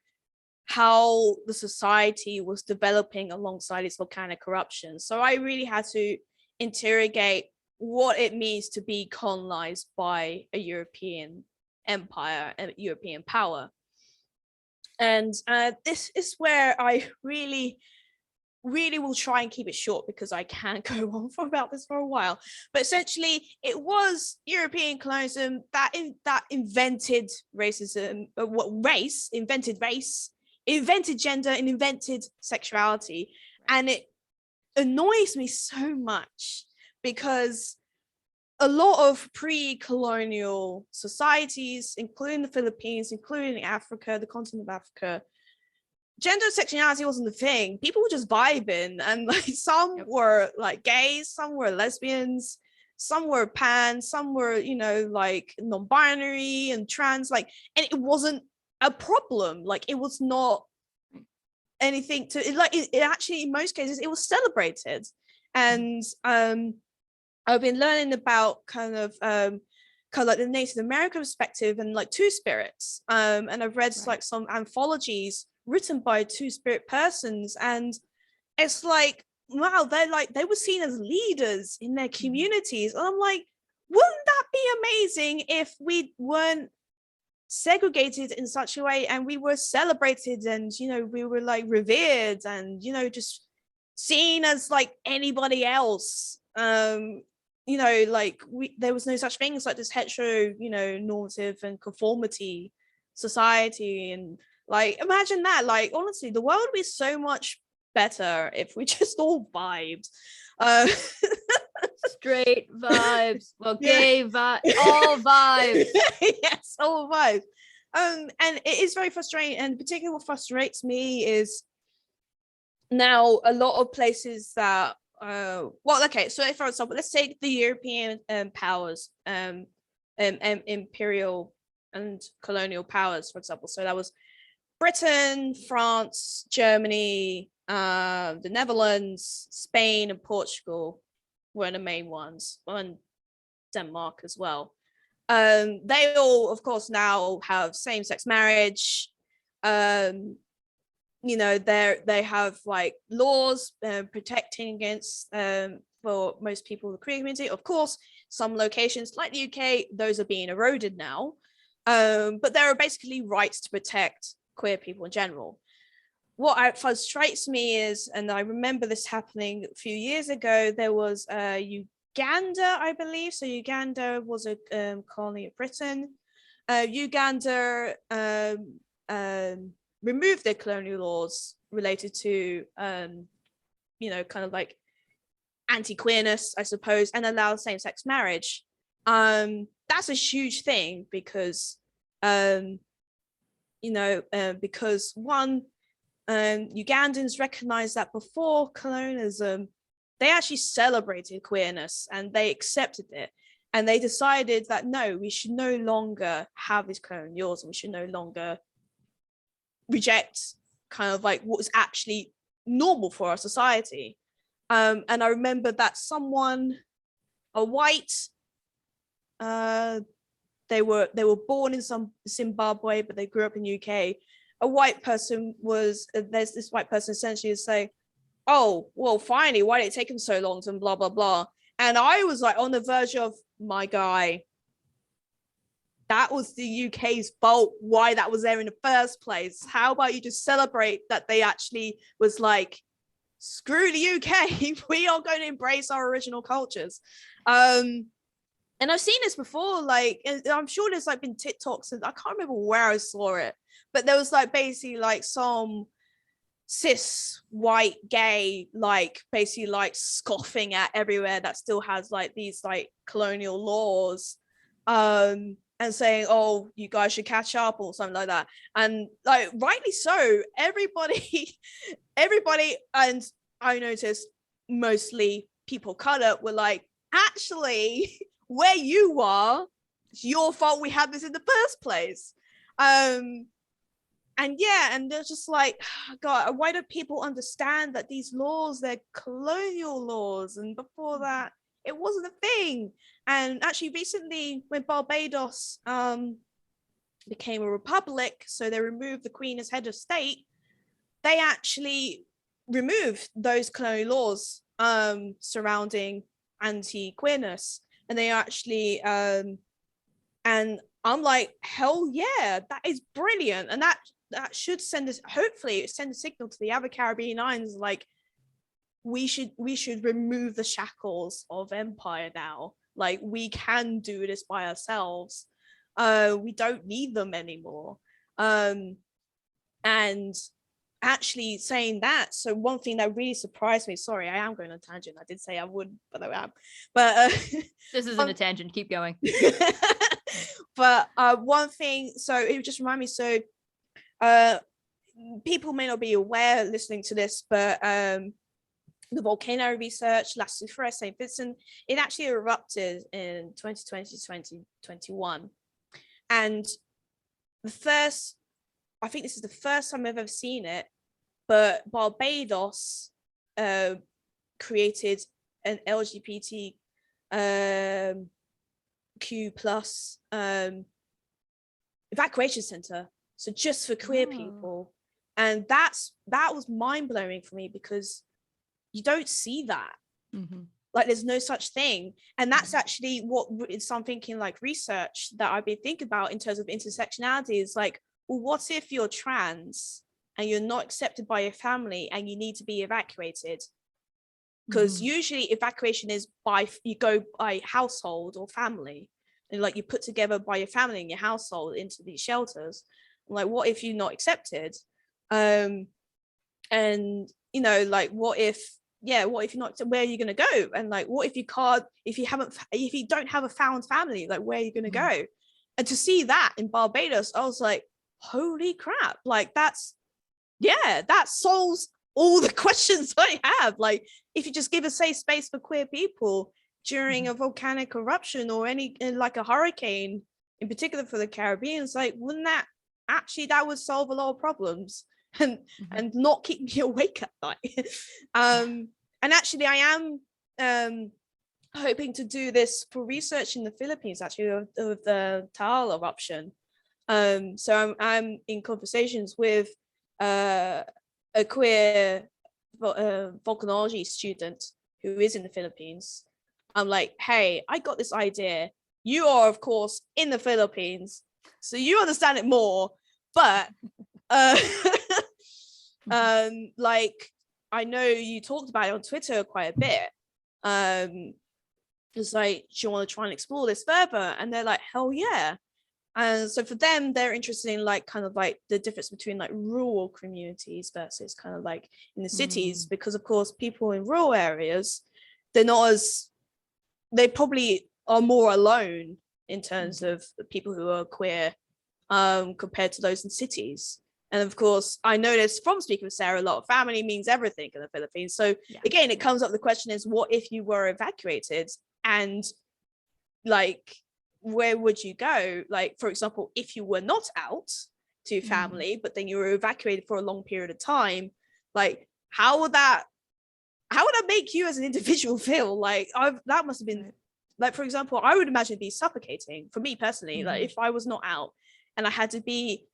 how the society was developing alongside its volcanic eruptions. So I really had to interrogate what it means to be colonized by a European empire, a European power. And this is where I really will try and keep it short because I can't go on for about this for a while. But essentially, it was European colonialism that invented racism, invented gender, and invented sexuality. And it annoys me so much because a lot of pre-colonial societies, including the Philippines, including Africa, the continent of Africa, gender sexuality wasn't the thing. People were just vibing, and like some were like gays, some were lesbians, some were pan, some were, you know, like non-binary and trans, like, and it wasn't a problem. Like, it was not anything to it actually, in most cases, it was celebrated. And I've been learning about kind of like the Native American perspective and like Two-Spirits, and I've read like some anthologies written by Two-Spirit persons, and it's like, wow, they were seen as leaders in their communities. And I'm like, wouldn't that be amazing if we weren't segregated in such a way and we were celebrated, and, you know, we were like revered and, you know, just seen as like anybody else. You know, like there was no such things like this hetero, you know, normative and conformity society. And like, imagine that. Like, honestly, the world would be so much better if we just all vibed. Straight vibes, well, Yeah. gay vibes, all vibes. Yes, all vibes. And it is very frustrating. And particularly what frustrates me is now a lot of places that well, okay, so if, for example, let's take the European powers, imperial and colonial powers, for example. So that was Britain, France, Germany, the Netherlands, Spain, and Portugal were the main ones, and Denmark as well. They all, of course, now have same-sex marriage. You know, they have like laws protecting against for most people in the queer community. Of course, some locations like the UK, those are being eroded now. But there are basically rights to protect queer people in general. What frustrates me is, and I remember this happening a few years ago, there was Uganda, I believe. So Uganda was a colony of Britain. Uganda removed their colonial laws related to, you know, kind of like anti-queerness, I suppose, and allow same-sex marriage. That's a huge thing because, you know, because one, Ugandans recognized that before colonialism, they actually celebrated queerness and they accepted it. And they decided that, no, we should no longer have these colonial laws, and we should no longer reject kind of like what was actually normal for our society. And I remember that someone, a white, they were born in some Zimbabwe, but they grew up in UK. A white person was, there's this white person essentially saying, oh, well, finally, why did it take him so long to blah, blah, blah. And I was like on the verge of, my guy, that was the UK's fault, why that was there in the first place. How about you just celebrate that they actually was like, screw the UK, we are going to embrace our original cultures. And I've seen this before, like, I'm sure there's like been TikToks, and I can't remember where I saw it, but there was like basically like some cis white gay, like basically like scoffing at everywhere that still has like these like colonial laws, and saying, oh, you guys should catch up or something like that. And like rightly so, everybody, and I noticed mostly people color were like, actually, where you are, it's your fault we had this in the first place. And yeah, and they're just like, God, why don't people understand that these laws, they're colonial laws, and before that it wasn't a thing. And actually recently, when Barbados became a republic, so they removed the Queen as head of state, they actually removed those colonial laws surrounding anti-queerness. And they actually and I'm like, hell yeah, that is brilliant. And that should send us, hopefully send a signal to the other Caribbean islands, like we should remove the shackles of empire now. Like, we can do this by ourselves. We don't need them anymore. And actually saying that, so one thing that really surprised me, sorry, I am going on a tangent, I did say I would, but I am, but This isn't a tangent, keep going. But one thing, so it just reminded me, so people may not be aware listening to this, but the volcano research lasted for St. Vincent, it actually erupted in 2020, 2021. And I think this is the first time I've ever seen it, but Barbados created an LGBTQ plus evacuation center, so just for queer people. And that was mind-blowing for me, because you don't see that. Like, there's no such thing. And that's actually what is some thinking, like research that I've been thinking about in terms of intersectionality, is like, well, what if you're trans and you're not accepted by your family and you need to be evacuated? Because usually evacuation is you go by household or family. and like you're put together by your family and your household into these shelters. Like, what if you're not accepted? And you know, like, what if you're not, where are you going to go? And like, what if you can't, if you don't have a found family, like, where are you going to go? And to see that in Barbados, I was like, holy crap, like that solves all the questions I have. Like, if you just give a safe space for queer people during a volcanic eruption or like a hurricane, in particular for the Caribbean, it's like, wouldn't that would solve a lot of problems and not keep me awake at night. And actually I am hoping to do this for research in the Philippines, actually, of the Taal eruption. So I'm in conversations with a queer volcanology student who is in the Philippines. I'm like, hey, I got this idea. You are, of course, in the Philippines, so you understand it more. But like, I know you talked about it on Twitter quite a bit. It's like, do you want to try and explore this further? And they're like, hell yeah. And so for them, they're interested in like kind of like the difference between like rural communities versus kind of like in the cities, because of course people in rural areas, they probably are more alone in terms of the people who are queer compared to those in cities. And of course, I noticed from speaking with Sarah, a lot of family means everything in the Philippines. So again, it comes up, the question is, what if you were evacuated, and like, where would you go? Like, for example, if you were not out to family, but then you were evacuated for a long period of time, like, how would that make you as an individual feel? Like, that must have been like, for example, I would imagine it'd be suffocating for me personally. Like, if I was not out and I had to be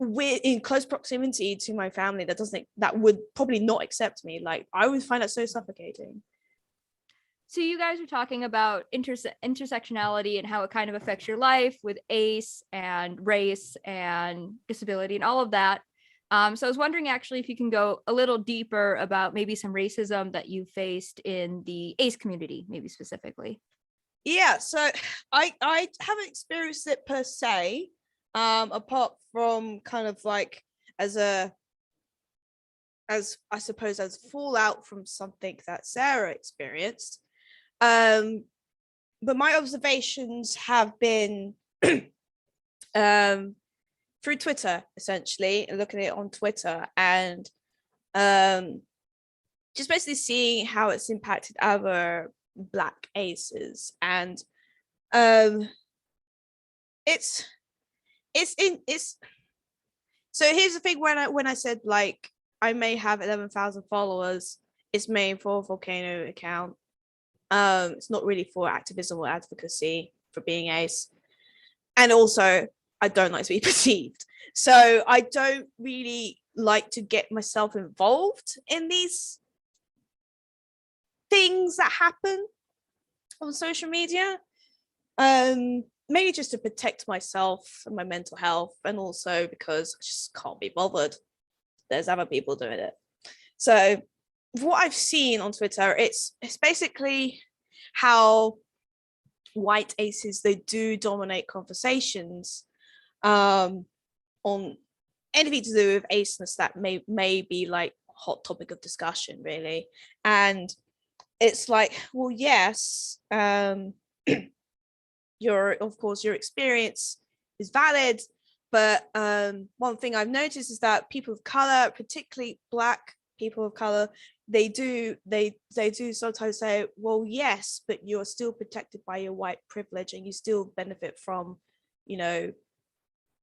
in close proximity to my family that would probably not accept me, like, I would find that so suffocating. So you guys are talking about intersectionality and how it kind of affects your life with ACE and race and disability and all of that. So I was wondering actually if you can go a little deeper about maybe some racism that you faced in the ACE community, maybe specifically. Yeah, so I haven't experienced it per se, apart from kind of like as I suppose as fallout from something that Sarah experienced. But my observations have been through Twitter, essentially, looking at it on Twitter, and just basically seeing how it's impacted other Black aces. And it's so here's the thing, when I said like I may have 11,000 followers, it's mainly for a Volcano account. It's not really for activism or advocacy for being ace, and also I don't like to be perceived, so I don't really like to get myself involved in these things that happen on social media, mainly just to protect myself and my mental health, and also because I just can't be bothered. There's other people doing it. So what I've seen on Twitter, it's basically how white aces, they do dominate conversations on anything to do with aceness that may be like a hot topic of discussion, really. And it's like, well, yes, your experience is valid, but one thing I've noticed is that people of color, particularly Black people of color, they do sometimes say, well, yes, but you're still protected by your white privilege and you still benefit from, you know,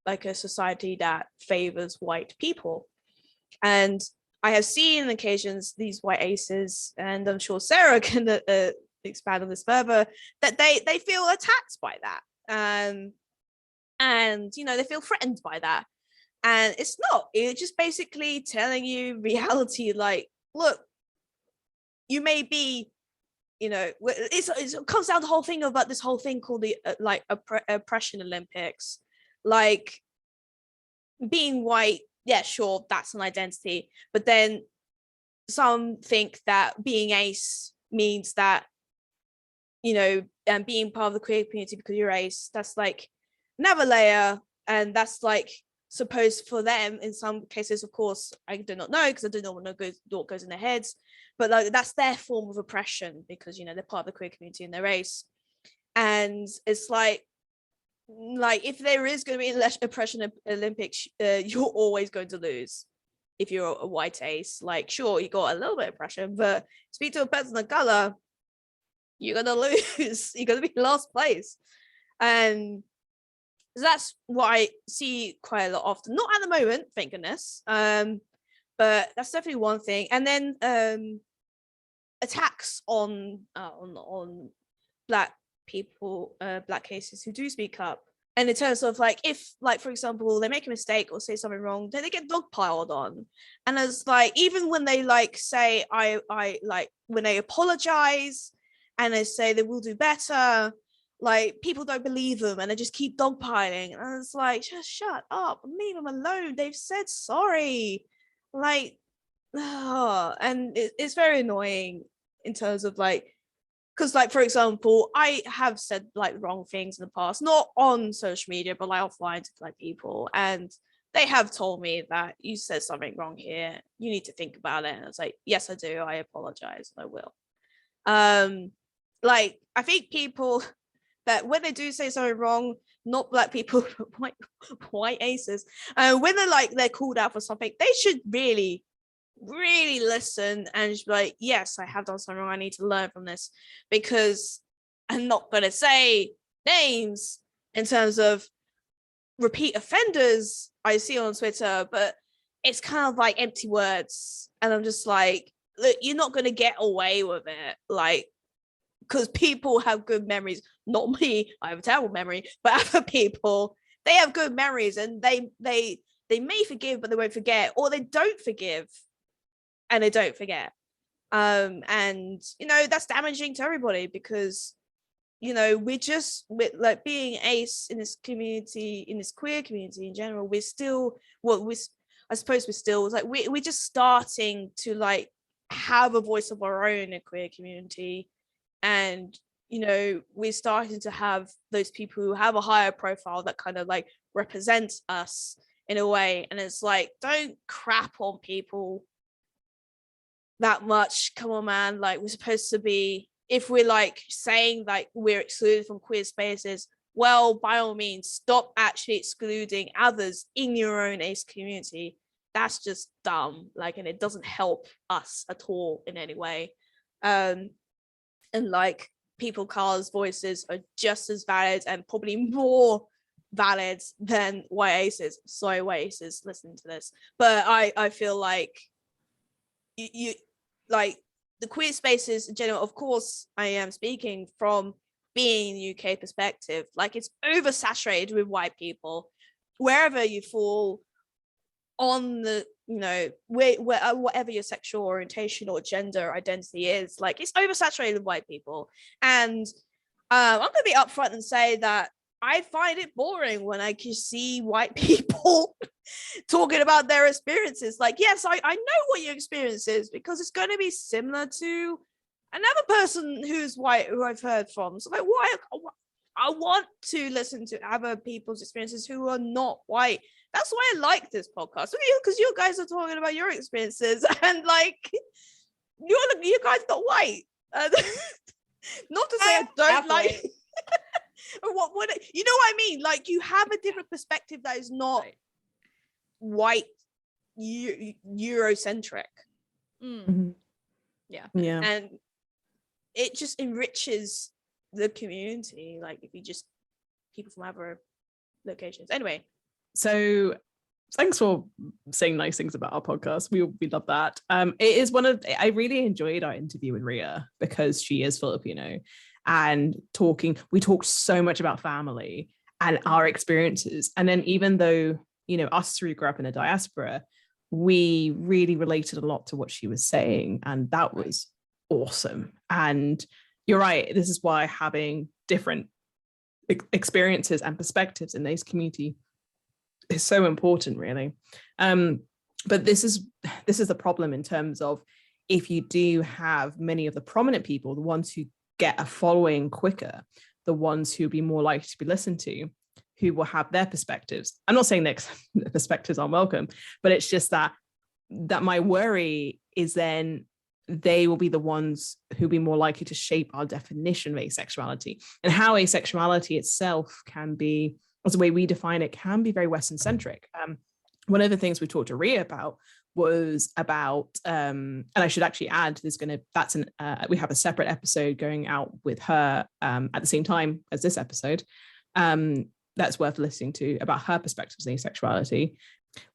like a society that favors white people. And I have seen on occasions these white aces, and I'm sure Sarah can expand on this further, that they feel attacked by that, and you know, they feel threatened by that. And it's just basically telling you reality, like, look, you may be, you know, it comes down to the whole thing about this whole thing called the like oppression Olympics. Like, being white, yeah, sure, that's an identity, but then some think that being ace means that, you know, and being part of the queer community because you're ace, that's like another layer, and that's like supposed for them in some cases, of course I do not know because I do not know what goes in their heads, but like that's their form of oppression because, you know, they're part of the queer community and they're ace. And it's like if there is going to be less oppression in Olympics, you're always going to lose if you're a white ace. Like, sure, you got a little bit of oppression, but speak to a person of color, you're gonna lose. You're gonna be last place. And that's what I see quite a lot often. Not at the moment, thank goodness. But that's definitely one thing. And then attacks on black people, black cases who do speak up. And in terms of like, if like, for example, they make a mistake or say something wrong, then they get dogpiled on. And it's like, even when they like say, I like when they apologize and they say they will do better, like people don't believe them and they just keep dogpiling. And it's like, just shut up, leave them alone. They've said sorry. Like, and it's very annoying in terms of like, because like, for example, I have said like wrong things in the past, not on social media, but like offline to like people, and they have told me that you said something wrong here, you need to think about it. And it's like, yes, I do, I apologize, I will. Like, I think people that when they do say something wrong, not black people, but white aces, when they're called out for something, they should really listen and just be like, yes, I have done something wrong, I need to learn from this. Because I'm not going to say names in terms of repeat offenders I see on Twitter, but it's kind of like empty words. And I'm just like, look, you're not going to get away with it. Like, because people have good memories. Not me, I have a terrible memory, but other people, they have good memories, and they may forgive, but they won't forget, or they don't forgive and they don't forget. And you know, that's damaging to everybody, because you know, we're like being ace in this community, in this queer community in general, we're still I suppose we're still like we're just starting to like have a voice of our own in a queer community. And you know, we're starting to have those people who have a higher profile that kind of like represent us in a way. And it's like, don't crap on people that much. Come on, man. Like, we're supposed to be, if we're like saying like we're excluded from queer spaces, well, by all means, stop actually excluding others in your own ace community. That's just dumb. Like, and it doesn't help us at all in any way. And like, people color's voices are just as valid and probably more valid than white aces. Sorry, white aces listening to this, but I feel like you like the queer spaces in general. Of course, I am speaking from being UK perspective. Like, it's oversaturated with white people. Wherever you fall on the, you know, where whatever your sexual orientation or gender identity is, like, it's oversaturated with white people. And I'm gonna be upfront and say that I find it boring when I can see white people talking about their experiences. Like, yes, I know what your experience is, because it's going to be similar to another person who's white who I've heard from. So like, why I want to listen to other people's experiences who are not white. That's why I like this podcast, because you guys are talking about your experiences, and like, you guys not white. Not to say I don't like. what you know what I mean? Like, you have a different perspective that is not white, Eurocentric. Mm-hmm. Yeah. And it just enriches the community. Like, if you just people from other locations. Anyway. So thanks for saying nice things about our podcast. We love that. It is I really enjoyed our interview with Ria, because she is Filipino, and we talked so much about family and our experiences. And then, even though, you know, us three grew up in a diaspora, we really related a lot to what she was saying, and that was awesome. And you're right, this is why having different experiences and perspectives in this community is so important, really. But this is the problem, in terms of, if you do have many of the prominent people, the ones who get a following quicker, the ones who will be more likely to be listened to, who will have their perspectives. I'm not saying that perspectives aren't welcome, but it's just that my worry is then they will be the ones who will be more likely to shape our definition of asexuality, and how asexuality itself can be, as the way we define it, can be very Western centric. One of the things we talked to Ria about was about, and I should actually add, we have a separate episode going out with her at the same time as this episode. That's worth listening to, about her perspectives on asexuality.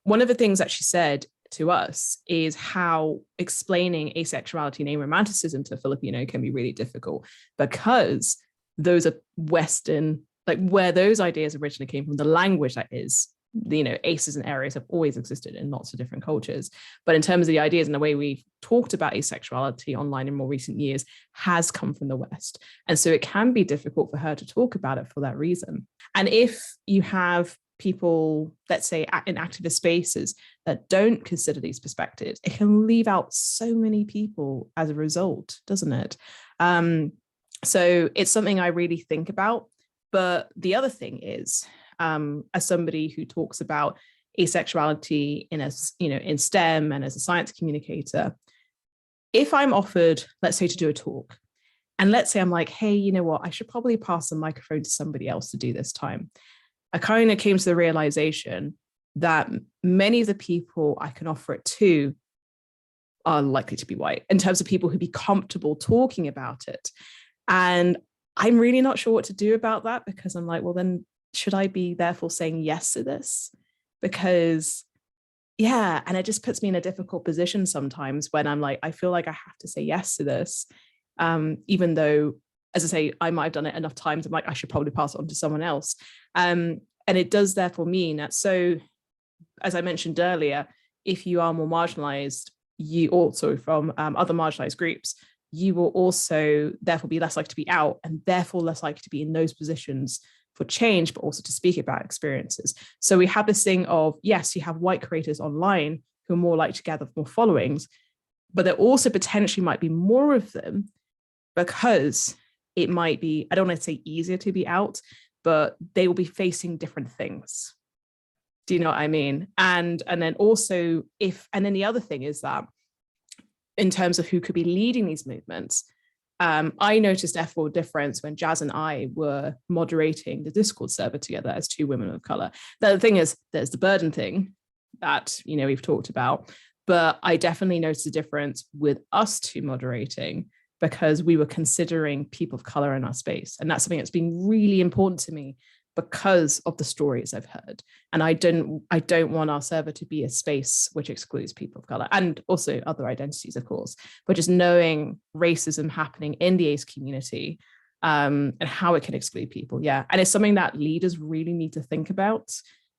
One of the things that she said to us is how explaining asexuality and aromanticism to a Filipino can be really difficult, because those are Western, like where those ideas originally came from, the language that is, aces and aries have always existed in lots of different cultures. But in terms of the ideas and the way we've talked about asexuality online in more recent years has come from the West. And so it can be difficult for her to talk about it for that reason. And if you have people, let's say in activist spaces, that don't consider these perspectives, it can leave out so many people as a result, doesn't it? So it's something I really think about. But the other thing is, as somebody who talks about asexuality in STEM and as a science communicator, if I'm offered, let's say, to do a talk, and let's say I'm like, hey, you know what, I should probably pass the microphone to somebody else to do this time, I kind of came to the realization that many of the people I can offer it to are likely to be white, in terms of people who'd be comfortable talking about it. And I'm really not sure what to do about that, because I'm like, well, then should I be therefore saying yes to this? Because, yeah, and it just puts me in a difficult position sometimes when I'm like, I feel like I have to say yes to this, even though, as I say, I might have done it enough times. I'm like, I should probably pass it on to someone else. And it does therefore mean that, so as I mentioned earlier, if you are more marginalized, you also from other marginalized groups, you will also therefore be less likely to be out, and therefore less likely to be in those positions for change, but also to speak about experiences. So we have this thing of, yes, you have white creators online who are more likely to gather more followings, but there also potentially might be more of them, because it might be, I don't want to say easier to be out, but they will be facing different things. Do you know what I mean? And then also and then the other thing is that in terms of who could be leading these movements, I noticed therefore a difference when Jazz and I were moderating the Discord server together as two women of color. The thing is, there's the burden thing that, we've talked about, but I definitely noticed a difference with us two moderating, because we were considering people of color in our space. And that's something that's been really important to me because of the stories I've heard. And I don't want our server to be a space which excludes people of color, and also other identities, of course, but just knowing racism happening in the ace community, and how it can exclude people. Yeah. And it's something that leaders really need to think about.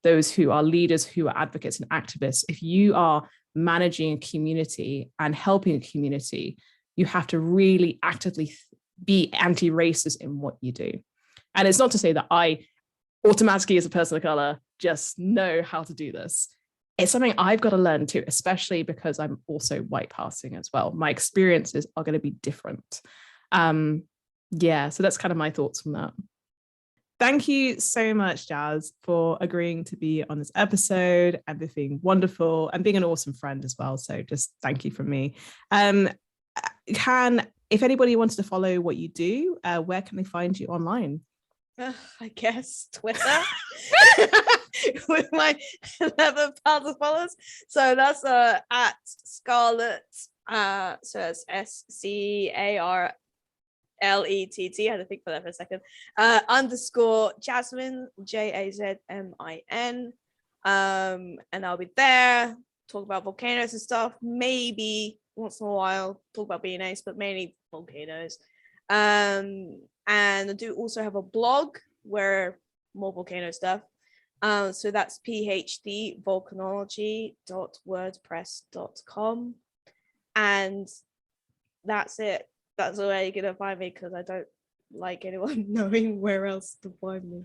Those who are leaders, who are advocates and activists, if you are managing a community and helping a community, you have to really actively be anti-racist in what you do. And it's not to say that I automatically, as a person of color, just know how to do this. It's something I've got to learn too, especially because I'm also white passing as well. My experiences are going to be different. Yeah, so that's kind of my thoughts on that. Thank you so much, Jazz, for agreeing to be on this episode and for being wonderful and being an awesome friend as well. So just thank you from me. If anybody wanted to follow what you do, where can they find you online? I guess Twitter with my 11,000 followers. So that's at Scarlett. So it's SCARLETT. I had to think for that for a second. Underscore Jazmin, JAZMIN. And I'll be there, talk about volcanoes and stuff. Maybe once in a while talk about being ace, but mainly volcanoes. And I do also have a blog where more volcano stuff. So that's volcanology.wordpress.com. And that's it. That's where you're gonna find me, because I don't like anyone knowing where else to find me.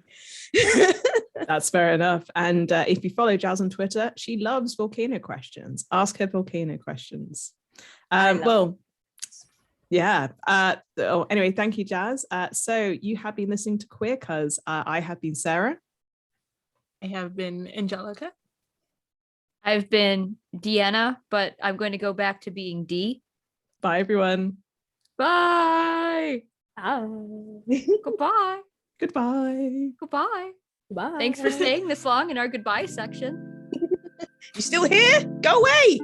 That's fair enough. And if you follow Jazz on Twitter, she loves volcano questions. Ask her volcano questions. Yeah. Anyway, thank you, Jazz. So you have been listening to Queer Cuz. I have been Sarah. I have been Angelica. I've been Deanna, but I'm going to go back to being D. Bye, everyone. Bye. Goodbye. Goodbye. Goodbye. Bye. Thanks for staying this long in our goodbye section. You still here? Go away.